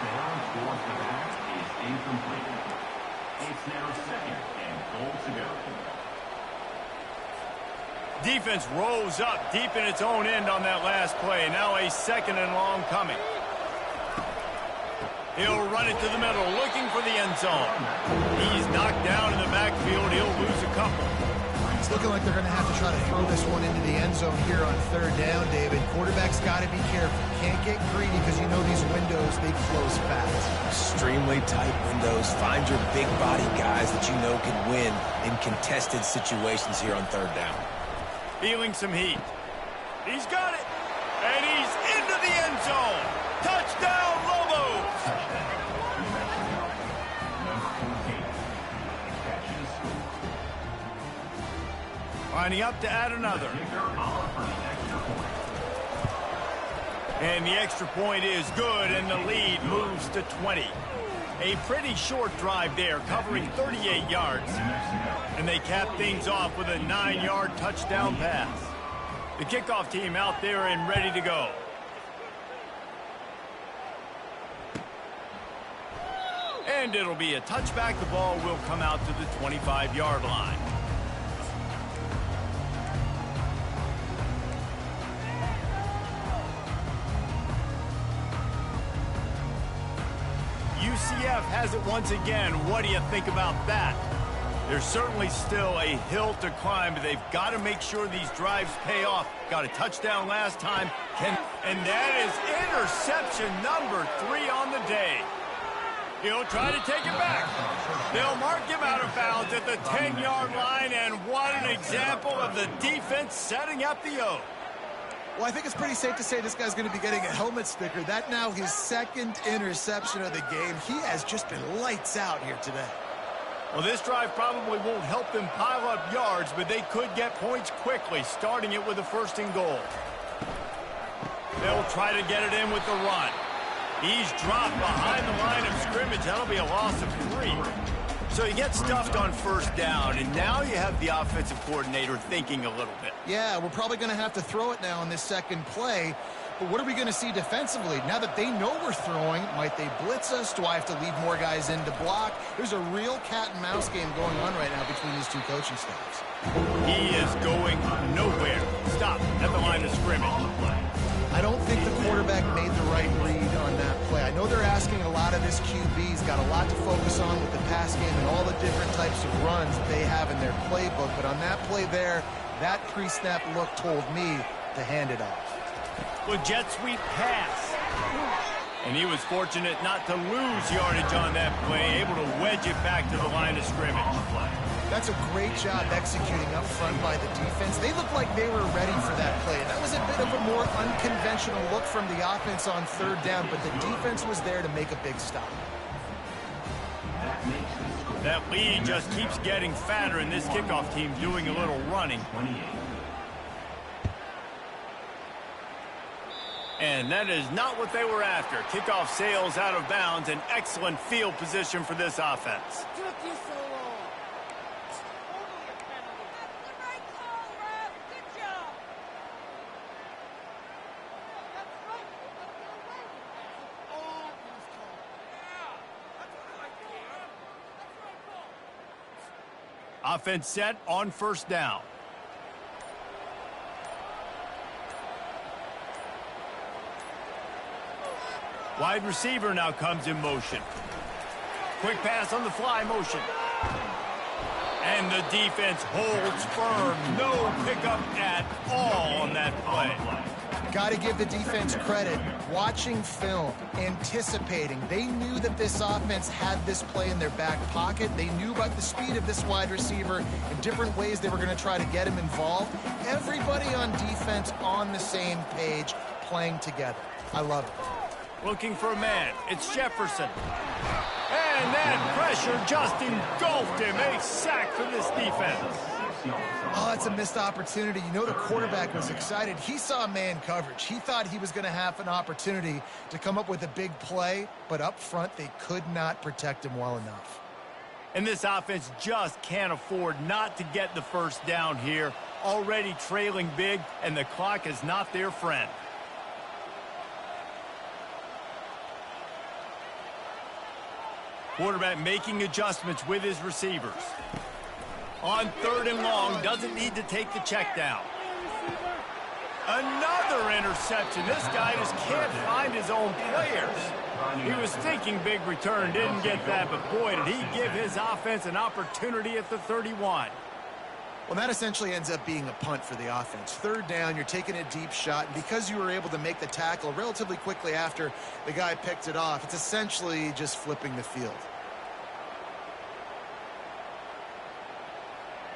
It's now second and goal to go. Defense rolls up deep in its own end on that last play. Now a second and long coming. He'll run it to the middle, looking for the end zone. He's knocked down in the backfield. He'll lose a couple. It's looking like they're going to have to try to throw this one into the end zone here on third down, David. Quarterback's got to be careful. Can't get greedy because you know these windows, they close fast. Extremely tight windows. Find your big body guys that you know can win in contested situations here on third down. Feeling some heat. He's got it. And he's into the end zone. Touchdown, Lobos! Lining up to add another. And the extra point is good, and the lead moves to 20. A pretty short drive there, covering 38 yards. And they cap things off with a 9-yard touchdown pass. The kickoff team out there and ready to go. And it'll be a touchback. The ball will come out to the 25-yard line. UCF has it once again. What do you think about that? There's certainly still a hill to climb, but they've got to make sure these drives pay off. Got a touchdown last time. And that is interception number 3 on the day. He'll try to take it back. They'll mark him out of bounds at the 10-yard line, and what an example of the defense setting up the O. Well, I think it's pretty safe to say this guy's going to be getting a helmet sticker. That now his second interception of the game. He has just been lights out here today. Well, this drive probably won't help them pile up yards, but they could get points quickly, starting it with a first and goal. They'll try to get it in with the run. He's dropped behind the line of scrimmage. That'll be a loss of 3. So you get stuffed on first down, and now you have the offensive coordinator thinking a little bit. Yeah, we're probably going to have to throw it now on this second play. But what are we going to see defensively? Now that they know we're throwing, might they blitz us? Do I have to leave more guys in to block? There's a real cat-and-mouse game going on right now between these two coaching staffs. He is going nowhere. Stop at the line of scrimmage. I don't think the quarterback made the right read on that play. I know they're asking a lot of this QB. He's got a lot to focus on with the pass game and all the different types of runs that they have in their playbook. But on that play there, that pre-snap look told me to hand it off. With jet sweep pass. And he was fortunate not to lose yardage on that play, able to wedge it back to the line of scrimmage. That's a great job executing up front by the defense. They looked like they were ready for that play. That was a bit of a more unconventional look from the offense on third down, but the defense was there to make a big stop. That lead just keeps getting fatter, and this kickoff team doing a little running. And that is not what they were after. Kickoff sails out of bounds. An excellent field position for this offense. Took you so long. Offense set on first down. Wide receiver now comes in motion. Quick pass on the fly motion. And the defense holds firm. No pickup at all on that play. Got to give the defense credit. Watching film, anticipating. They knew that this offense had this play in their back pocket. They knew about the speed of this wide receiver and different ways they were going to try to get him involved. Everybody on defense on the same page, playing together. I love it. Looking for a man. It's Jefferson. And that pressure just engulfed him. A sack for this defense. Oh, that's a missed opportunity. You know the quarterback was excited. He saw man coverage. He thought he was going to have an opportunity to come up with a big play, but up front they could not protect him well enough. And this offense just can't afford not to get the first down here. Already trailing big, and the clock is not their friend. Quarterback making adjustments with his receivers. On 3rd and long, doesn't need to take the check down. Another interception. This guy just can't find his own players. He was thinking big return, didn't get that, but boy, did he give his offense an opportunity at the 31. Well, that essentially ends up being a punt for the offense. 3rd down, you're taking a deep shot, and because you were able to make the tackle relatively quickly after the guy picked it off, it's essentially just flipping the field.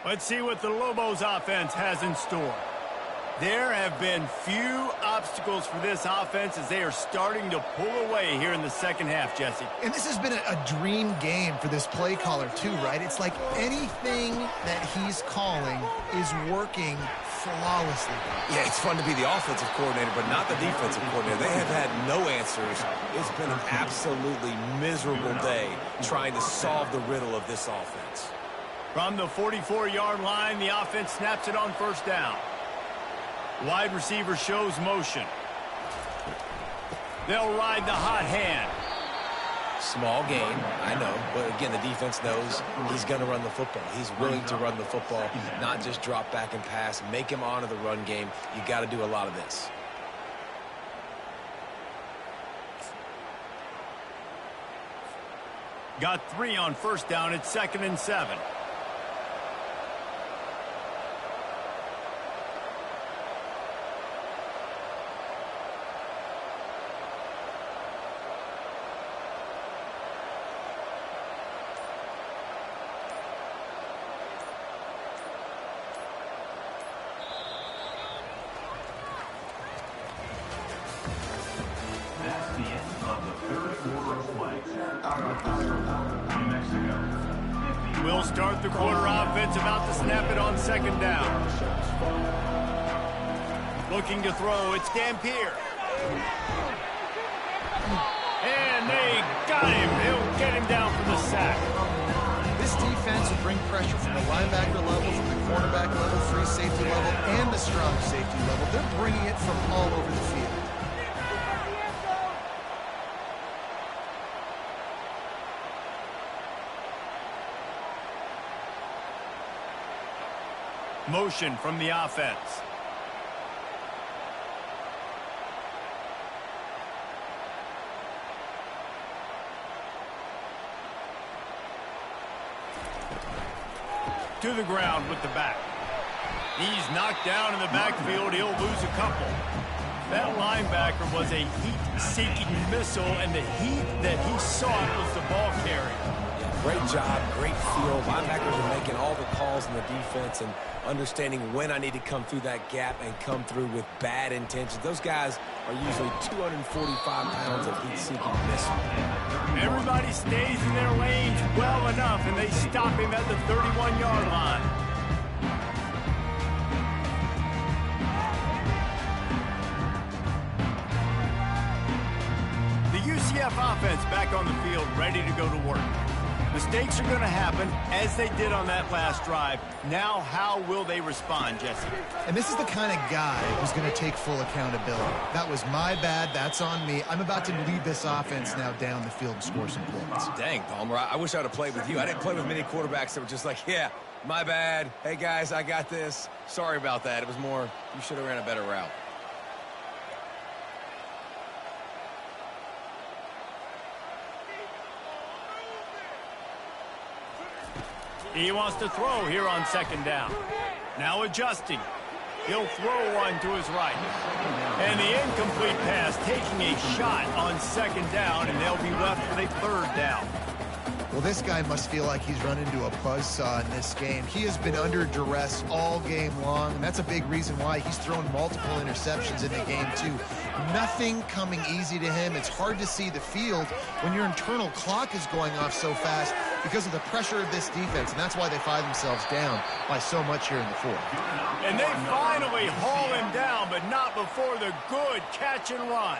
Let's see what the Lobos offense has in store. There have been few obstacles for this offense as they are starting to pull away here in the second half, Jesse. And this has been a dream game for this play caller too, right? It's like anything that he's calling is working flawlessly. Yeah, it's fun to be the offensive coordinator, but not the defensive coordinator. They have had no answers. It's been an absolutely miserable day trying to solve the riddle of this offense. From the 44-yard line, the offense snaps it on 1st down. Wide receiver shows motion. They'll ride the hot hand. Small gain, I know, but again, the defense knows he's going to run the football. He's willing to run the football, not just drop back and pass, make him honor the run game. You got to do a lot of this. Got 3 on 1st down. It's 2nd and 7. That's the end of the 3rd quarter of play. New Mexico. We'll start the quarter offense, about to snap it on 2nd down. Looking to throw, it's Dampier. And they got him. He'll get him down for the sack. This defense will bring pressure from the linebacker level, from the cornerback level, free safety level, and the strong safety level. They're bringing it from all over the field. Motion from the offense. To the ground with the back. He's knocked down in the backfield. He'll lose a couple. That linebacker was a heat-seeking missile, and the heat that he sought was the ball carrier. Great job, great feel. Linebackers are making all the calls in the defense and understanding when I need to come through that gap and come through with bad intentions. Those guys are usually 245 pounds of heat-seeking missile. Everybody stays in their lanes well enough, and they stop him at the 31-yard line. The UCF offense back on the field, ready to go to work. Mistakes are going to happen, as they did on that last drive. Now, how will they respond, Jesse? And this is the kind of guy who's going to take full accountability. That was my bad. That's on me. I'm about to lead this offense now down the field and score some points. Dang, Palmer, I wish I would have played with you. I didn't play with many quarterbacks that were just like, yeah, my bad. Hey, guys, I got this. Sorry about that. It was more, you should have ran a better route. He wants to throw here on second down. Now adjusting. He'll throw one to his right. And the incomplete pass taking a shot on second down, and they'll be left with a third down. Well, this guy must feel like he's run into a buzzsaw in this game. He has been under duress all game long, and that's a big reason why he's thrown multiple interceptions in the game, too. Nothing coming easy to him. It's hard to see the field when your internal clock is going off so fast because of the pressure of this defense, and that's why they find themselves down by so much here in the fourth. And they finally haul him down, but not before the good catch and run.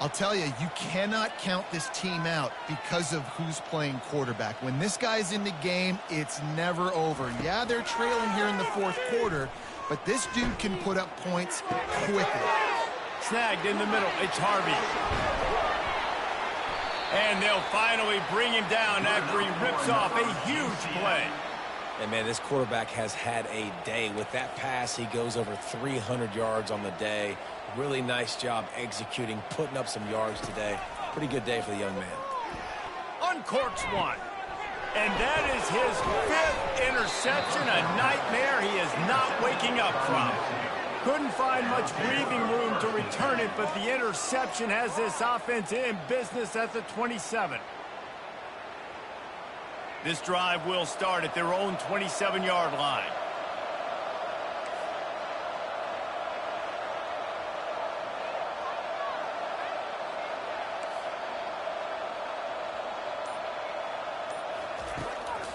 I'll tell you, you cannot count this team out because of who's playing quarterback. When this guy's in the game, it's never over. Yeah, they're trailing here in the fourth quarter, but this dude can put up points quickly. Snagged in the middle. It's Harvey. And they'll finally bring him down after he rips off a huge play. And, man, this quarterback has had a day. With that pass, he goes over 300 yards on the day. Really nice job executing, putting up some yards today. Pretty good day for the young man. Uncorks one. And that is his fifth interception, a nightmare he is not waking up from. Couldn't find much breathing room to return it, but the interception has this offense in business at the 27. This drive will start at their own 27-yard line.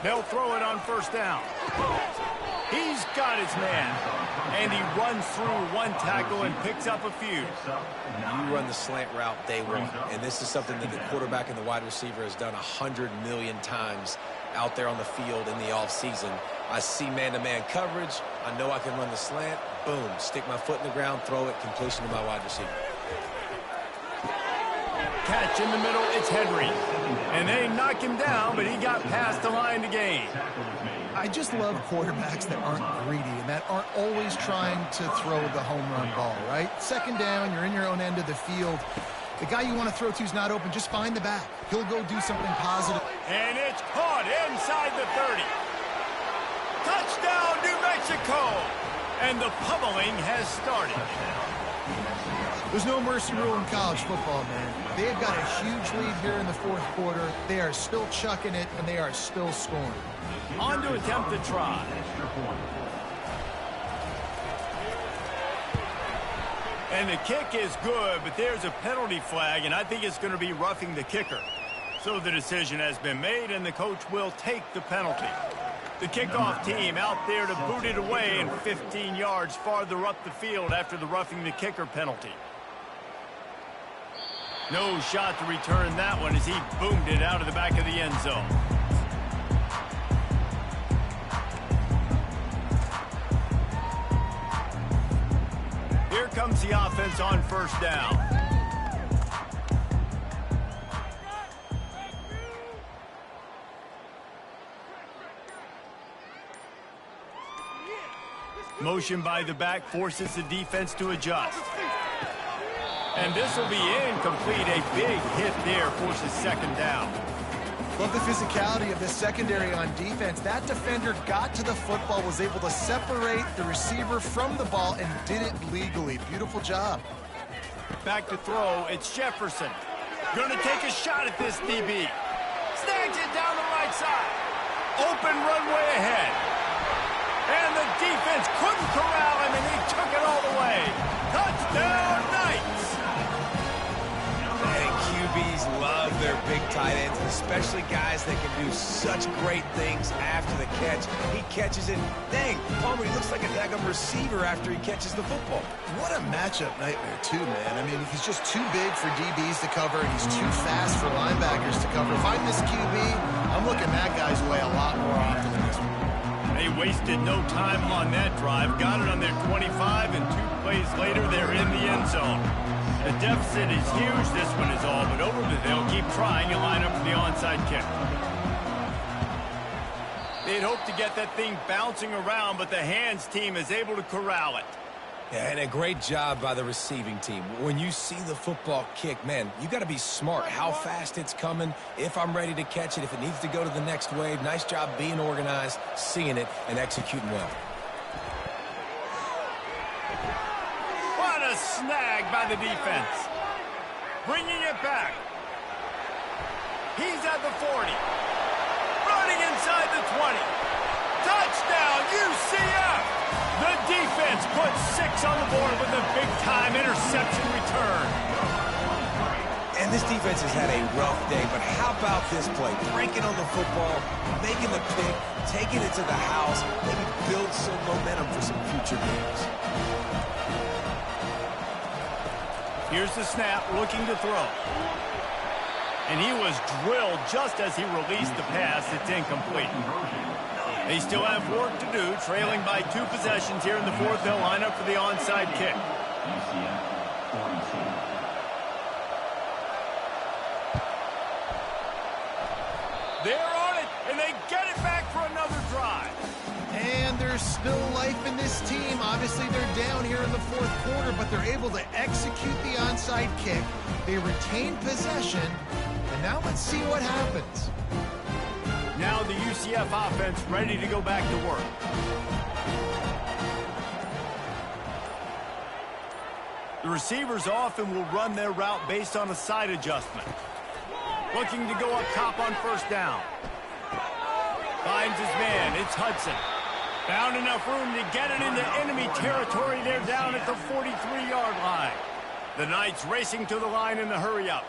They'll throw it on first down. He's got his man. And he runs through one tackle and picks up a few. You run the slant route day one, and this is something that the quarterback and the wide receiver has done 100 million times out there on the field in the offseason. I see man-to-man coverage. I know I can run the slant. Boom. Stick my foot in the ground, throw it, completion to my wide receiver. Catch in the middle, it's Henry. And they knock him down, but he got past the line to gain. I just love quarterbacks that aren't greedy and that aren't always trying to throw the home run ball, right? Second down, you're in your own end of the field. The guy you want to throw to is not open. Just find the back. He'll go do something positive. And it's caught inside the 30. Touchdown, New Mexico! And the pummeling has started. There's no mercy rule in college football, man. They've got a huge lead here in the fourth quarter. They are still chucking it, and they are still scoring. On to attempt the try. And the kick is good, but there's a penalty flag, and I think it's going to be roughing the kicker. So the decision has been made, and the coach will take the penalty. The kickoff team out there to boot it away and 15 yards farther up the field after the roughing the kicker penalty. No shot to return that one as he boomed it out of the back of the end zone. Here comes the offense on first down. Motion by the back forces the defense to adjust. And this will be incomplete. A big hit there forces second down. Love the physicality of this secondary on defense. That defender got to the football, was able to separate the receiver from the ball, and did it legally. Beautiful job. Back to throw, it's Jefferson. Going to take a shot at this DB. Snags it down the right side. Open runway ahead. And the defense couldn't corral him, and he took it all the way. Touchdown, Knights! And QBs love their big tight ends, especially guys that can do such great things after the catch. He catches it. Dang, Palmer, he looks like a daggum receiver after he catches the football. What a matchup nightmare, too, man. I mean, he's just too big for DBs to cover, and he's too fast for linebackers to cover. If I'm this QB, I'm looking that guy's way a lot more often than this one. They wasted no time on that drive. Got it on their 25, and 2 plays later, they're in the end zone. The deficit is huge. This one is all but over, but they'll keep trying and line up for the onside kick. They'd hoped to get that thing bouncing around, but the hands team is able to corral it. Yeah, and a great job by the receiving team. When you see the football kick, man, you got to be smart how fast it's coming, if I'm ready to catch it, if it needs to go to the next wave. Nice job being organized, seeing it, and executing well. What a snag by the defense. Bringing it back. He's at the 40. Running inside the 20. Touchdown, UCF! The defense puts 6 on the board with a big-time interception return. And this defense has had a rough day, but how about this play? Breaking on the football, making the pick, taking it to the house, maybe build some momentum for some future games. Here's the snap, looking to throw. And he was drilled just as he released the pass. It's incomplete. They still have work to do, trailing by 2 possessions here in the 4th. They'll line up for the onside kick. They're on it, and they get it back for another drive. And there's still life in this team. Obviously, they're down here in the 4th quarter, but they're able to execute the onside kick. They retain possession, and now let's see what happens. Now the UCF offense ready to go back to work. The receivers often will run their route based on a side adjustment. Looking to go up top on 1st down. Finds his man. It's Hudson. Found enough room to get it into enemy territory. They're down at the 43-yard line. The Knights racing to the line in the hurry-up.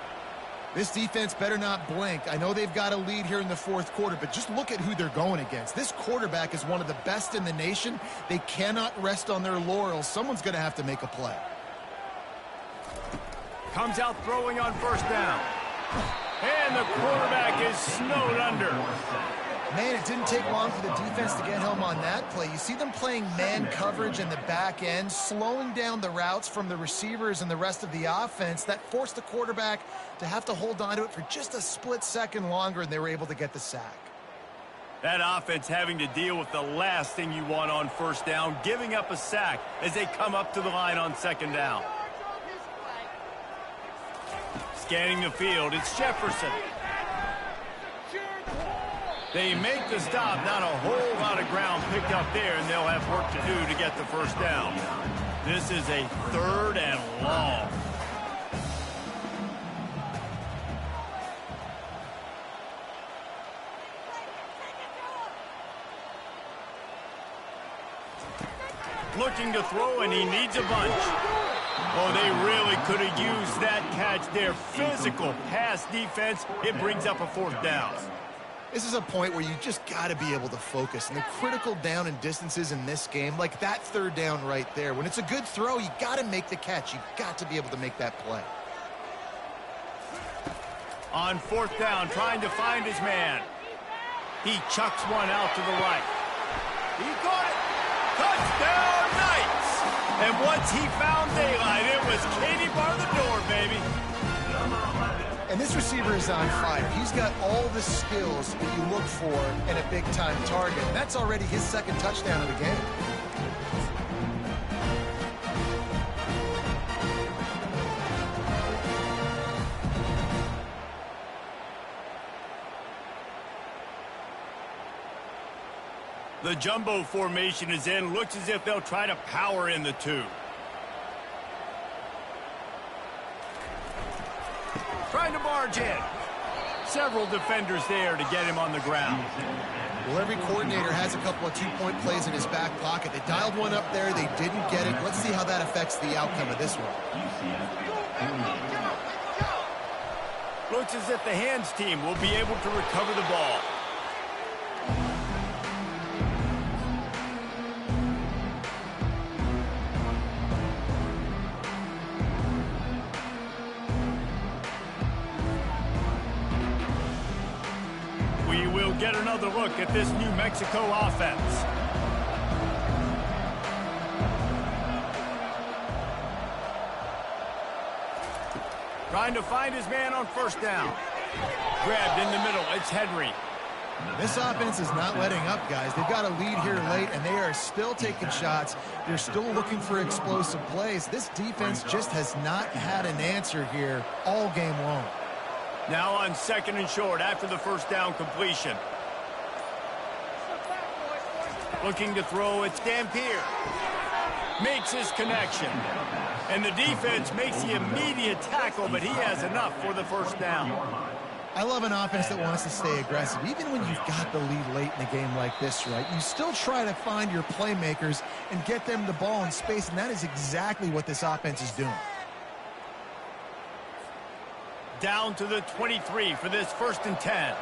This defense better not blink. I know they've got a lead here in the 4th quarter, but just look at who they're going against. This quarterback is one of the best in the nation. They cannot rest on their laurels. Someone's going to have to make a play. Comes out throwing on 1st down. And the quarterback is snowed under. Man, it didn't take long for the defense to get home on that play. You see them playing man coverage in the back end, slowing down the routes from the receivers and the rest of the offense. That forced the quarterback to have to hold on to it for just a split second longer, and they were able to get the sack. That offense having to deal with the last thing you want on 1st down, giving up a sack as they come up to the line on 2nd down. Scanning the field, it's Jefferson. They make the stop, not a whole lot of ground picked up there, and they'll have work to do to get the 1st down. This is a 3rd and long. Looking to throw, and he needs a bunch. Oh, they really could have used that catch there. Physical pass defense. It brings up a 4th down. This is a point where you just got to be able to focus. And the critical down and distances in this game, like that 3rd down right there, when it's a good throw, you got to make the catch. You got to be able to make that play. On 4th down, trying to find his man. He chucks one out to the right. He caught it. Touchdown, Knights! And once he found daylight, it was Katie bar the door, baby. And this receiver is on fire. He's got all the skills that you look for in a big-time target. And that's already his 2nd touchdown of the game. The jumbo formation is in. Looks as if they'll try to power in the 2. Trying to barge in. Several defenders there to get him on the ground. Well, every coordinator has a couple of 2-point plays in his back pocket. They dialed one up there. They didn't get it. Let's see how that affects the outcome of this one. Looks as if the hands team will be able to recover the ball. Get another look at this New Mexico offense. Trying to find his man on 1st down. Grabbed in the middle. It's Henry. This offense is not letting up, guys. They've got a lead here late, and they are still taking shots. They're still looking for explosive plays. This defense just has not had an answer here all game long. Now on 2nd and short after the first down completion. Looking to throw, it's Dampier. Makes his connection. And the defense makes the immediate tackle, but he has enough for the first down. I love an offense that wants to stay aggressive. Even when you've got the lead late in a game like this, right, you still try to find your playmakers and get them the ball in space, and that is exactly what this offense is doing. Down to the 23 for this 1st and 10.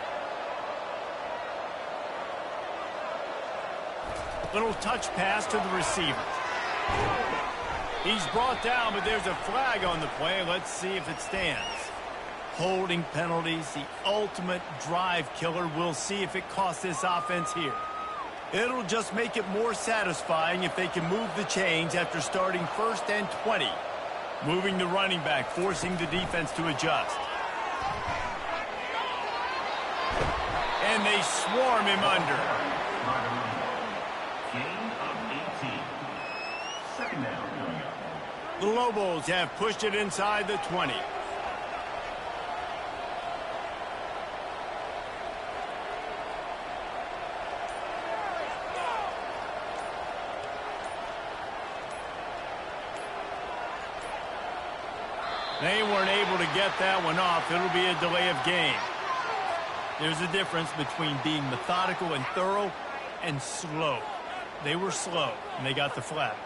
Little touch pass to the receiver. He's brought down, but there's a flag on the play. Let's see if it stands. Holding penalties, the ultimate drive killer. We'll see if it costs this offense here. It'll just make it more satisfying if they can move the chains after starting 1st and 20. Moving the running back, forcing the defense to adjust. And they swarm him under. Gain of 18. 2nd down coming up. The Lobos have pushed it inside the 20. They weren't able to get that one off. It'll be a delay of game. There's a difference between being methodical and thorough and slow. They were slow, and they got the flag.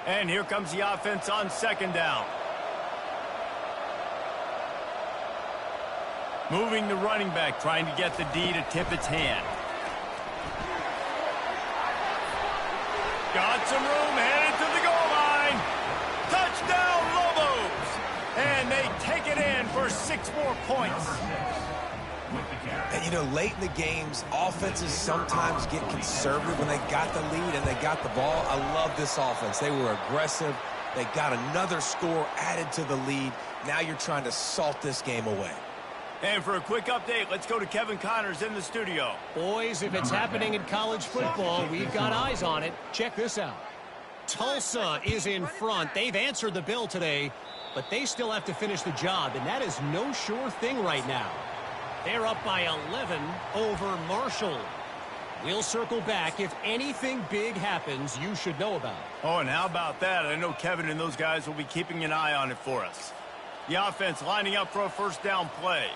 And here comes the offense on 2nd down. Moving the running back, trying to get the D to tip its hand. Got some room, headed to the goal line. Touchdown, Lobos! And they take it in for 6 more points. And, you know, late in the games, offenses sometimes get conservative when they got the lead and they got the ball. I love this offense. They were aggressive. They got another score added to the lead. Now you're trying to salt this game away. And for a quick update, let's go to Kevin Connors in the studio. Boys, if it's happening in college football, we've got eyes on it. Check this out. Tulsa is in front. They've answered the bell today, but they still have to finish the job, and that is no sure thing right now. They're up by 11 over Marshall. We'll circle back. If anything big happens, you should know about it. Oh, and how about that? I know Kevin and those guys will be keeping an eye on it for us. The offense lining up for a 1st down play.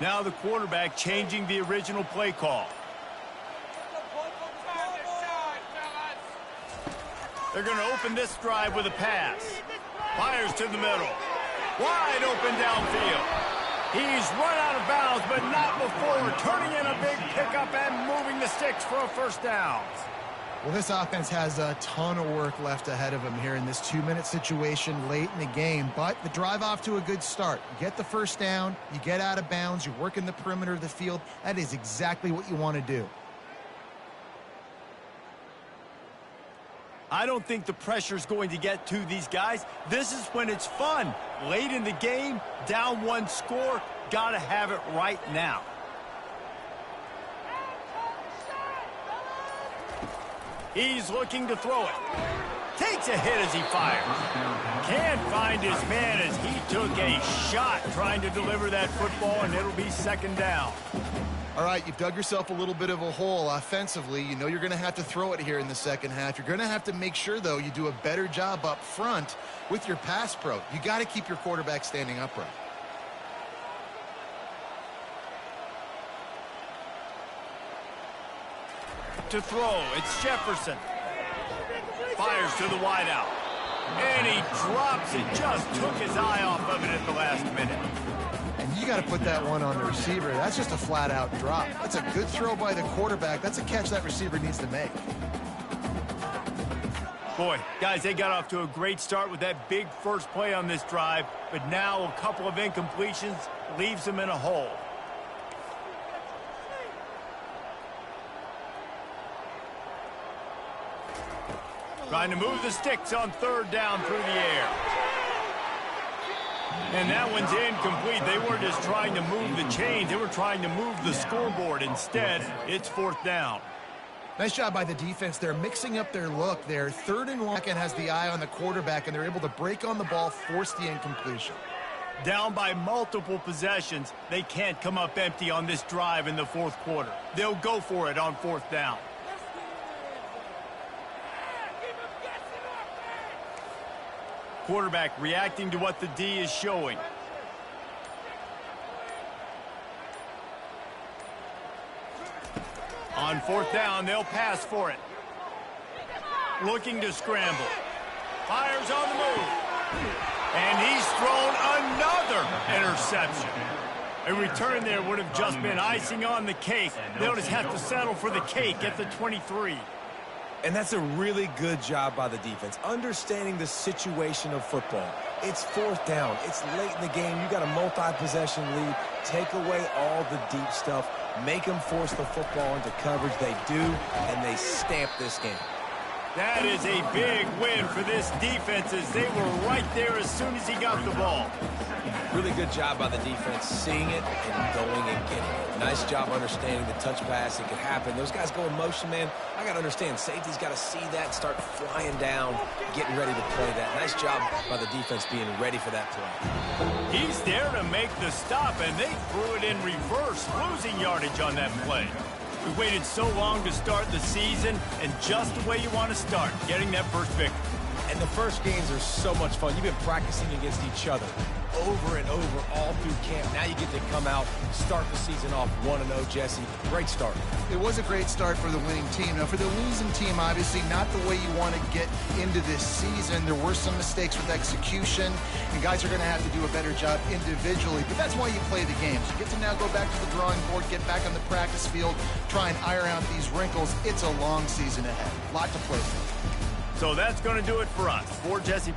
Now the quarterback changing the original play call. They're going to open this drive with a pass. Fires to the middle. Wide open downfield. He's run out of bounds, but not before turning in a big pickup and moving the sticks for a 1st down. Well, this offense has a ton of work left ahead of them here in this 2-minute situation late in the game, but the drive off to a good start. You get the 1st down, you get out of bounds, you're working the perimeter of the field. That is exactly what you want to do. I don't think the pressure's going to get to these guys. This is when it's fun. Late in the game, down 1 score, gotta have it right now. He's looking to throw it. Takes a hit as he fires. Can't find his man as he took a shot trying to deliver that football, and it'll be 2nd down. All right, you've dug yourself a little bit of a hole offensively. You know you're going to have to throw it here in the 2nd half. You're going to have to make sure, though, you do a better job up front with your pass pro. You got to keep your quarterback standing upright. To throw, it's Jefferson. Fires to the wideout. And he drops it. Just took his eye off of it at the last minute. And you got to put that one on the receiver. That's just a flat-out drop. That's a good throw by the quarterback. That's a catch that receiver needs to make. Boy, guys, they got off to a great start with that big first play on this drive, but now a couple of incompletions leaves them in a hole. Trying to move the sticks on 3rd down through the air. And that one's incomplete. They weren't just trying to move the chains. They were trying to move the scoreboard. Instead, it's 4th down. Nice job by the defense. They're mixing up their look. Their 3rd and 1 has the eye on the quarterback, and they're able to break on the ball, force the incompletion. Down by multiple possessions, they can't come up empty on this drive in the 4th quarter. They'll go for it on 4th down. Quarterback reacting to what the D is showing. On 4th down, they'll pass for it. Looking to scramble. Fires on the move. And he's thrown another interception. A return there would have just been icing on the cake. They'll just have to settle for the cake at the 23. And that's a really good job by the defense, understanding the situation of football. It's 4th down. It's late in the game. You got a multi-possession lead. Take away all the deep stuff. Make them force the football into coverage. They do, and they stamp this game. That is a big win for this defense as they were right there as soon as he got the ball. Really good job by the defense, seeing it and going and getting it. Nice job understanding the touch pass. It could happen. Those guys go in motion, man. I got to understand, safety's got to see that, start flying down, getting ready to play that. Nice job by the defense being ready for that play. He's there to make the stop, and they threw it in reverse, losing yardage on that play. We waited so long to start the season, and just the way you want to start, getting that first victory. And the first games are so much fun. You've been practicing against each other over and over all through camp. Now you get to come out, start the season off 1-0, Jesse. Great start. It was a great start for the winning team. Now, for the losing team, obviously not the way you want to get into this season. There were some mistakes with execution, and guys are going to have to do a better job individually. But that's why you play the games. You get to now go back to the drawing board, get back on the practice field, try and iron out these wrinkles. It's a long season ahead. A lot to play for. So that's going to do it for us. For Jesse.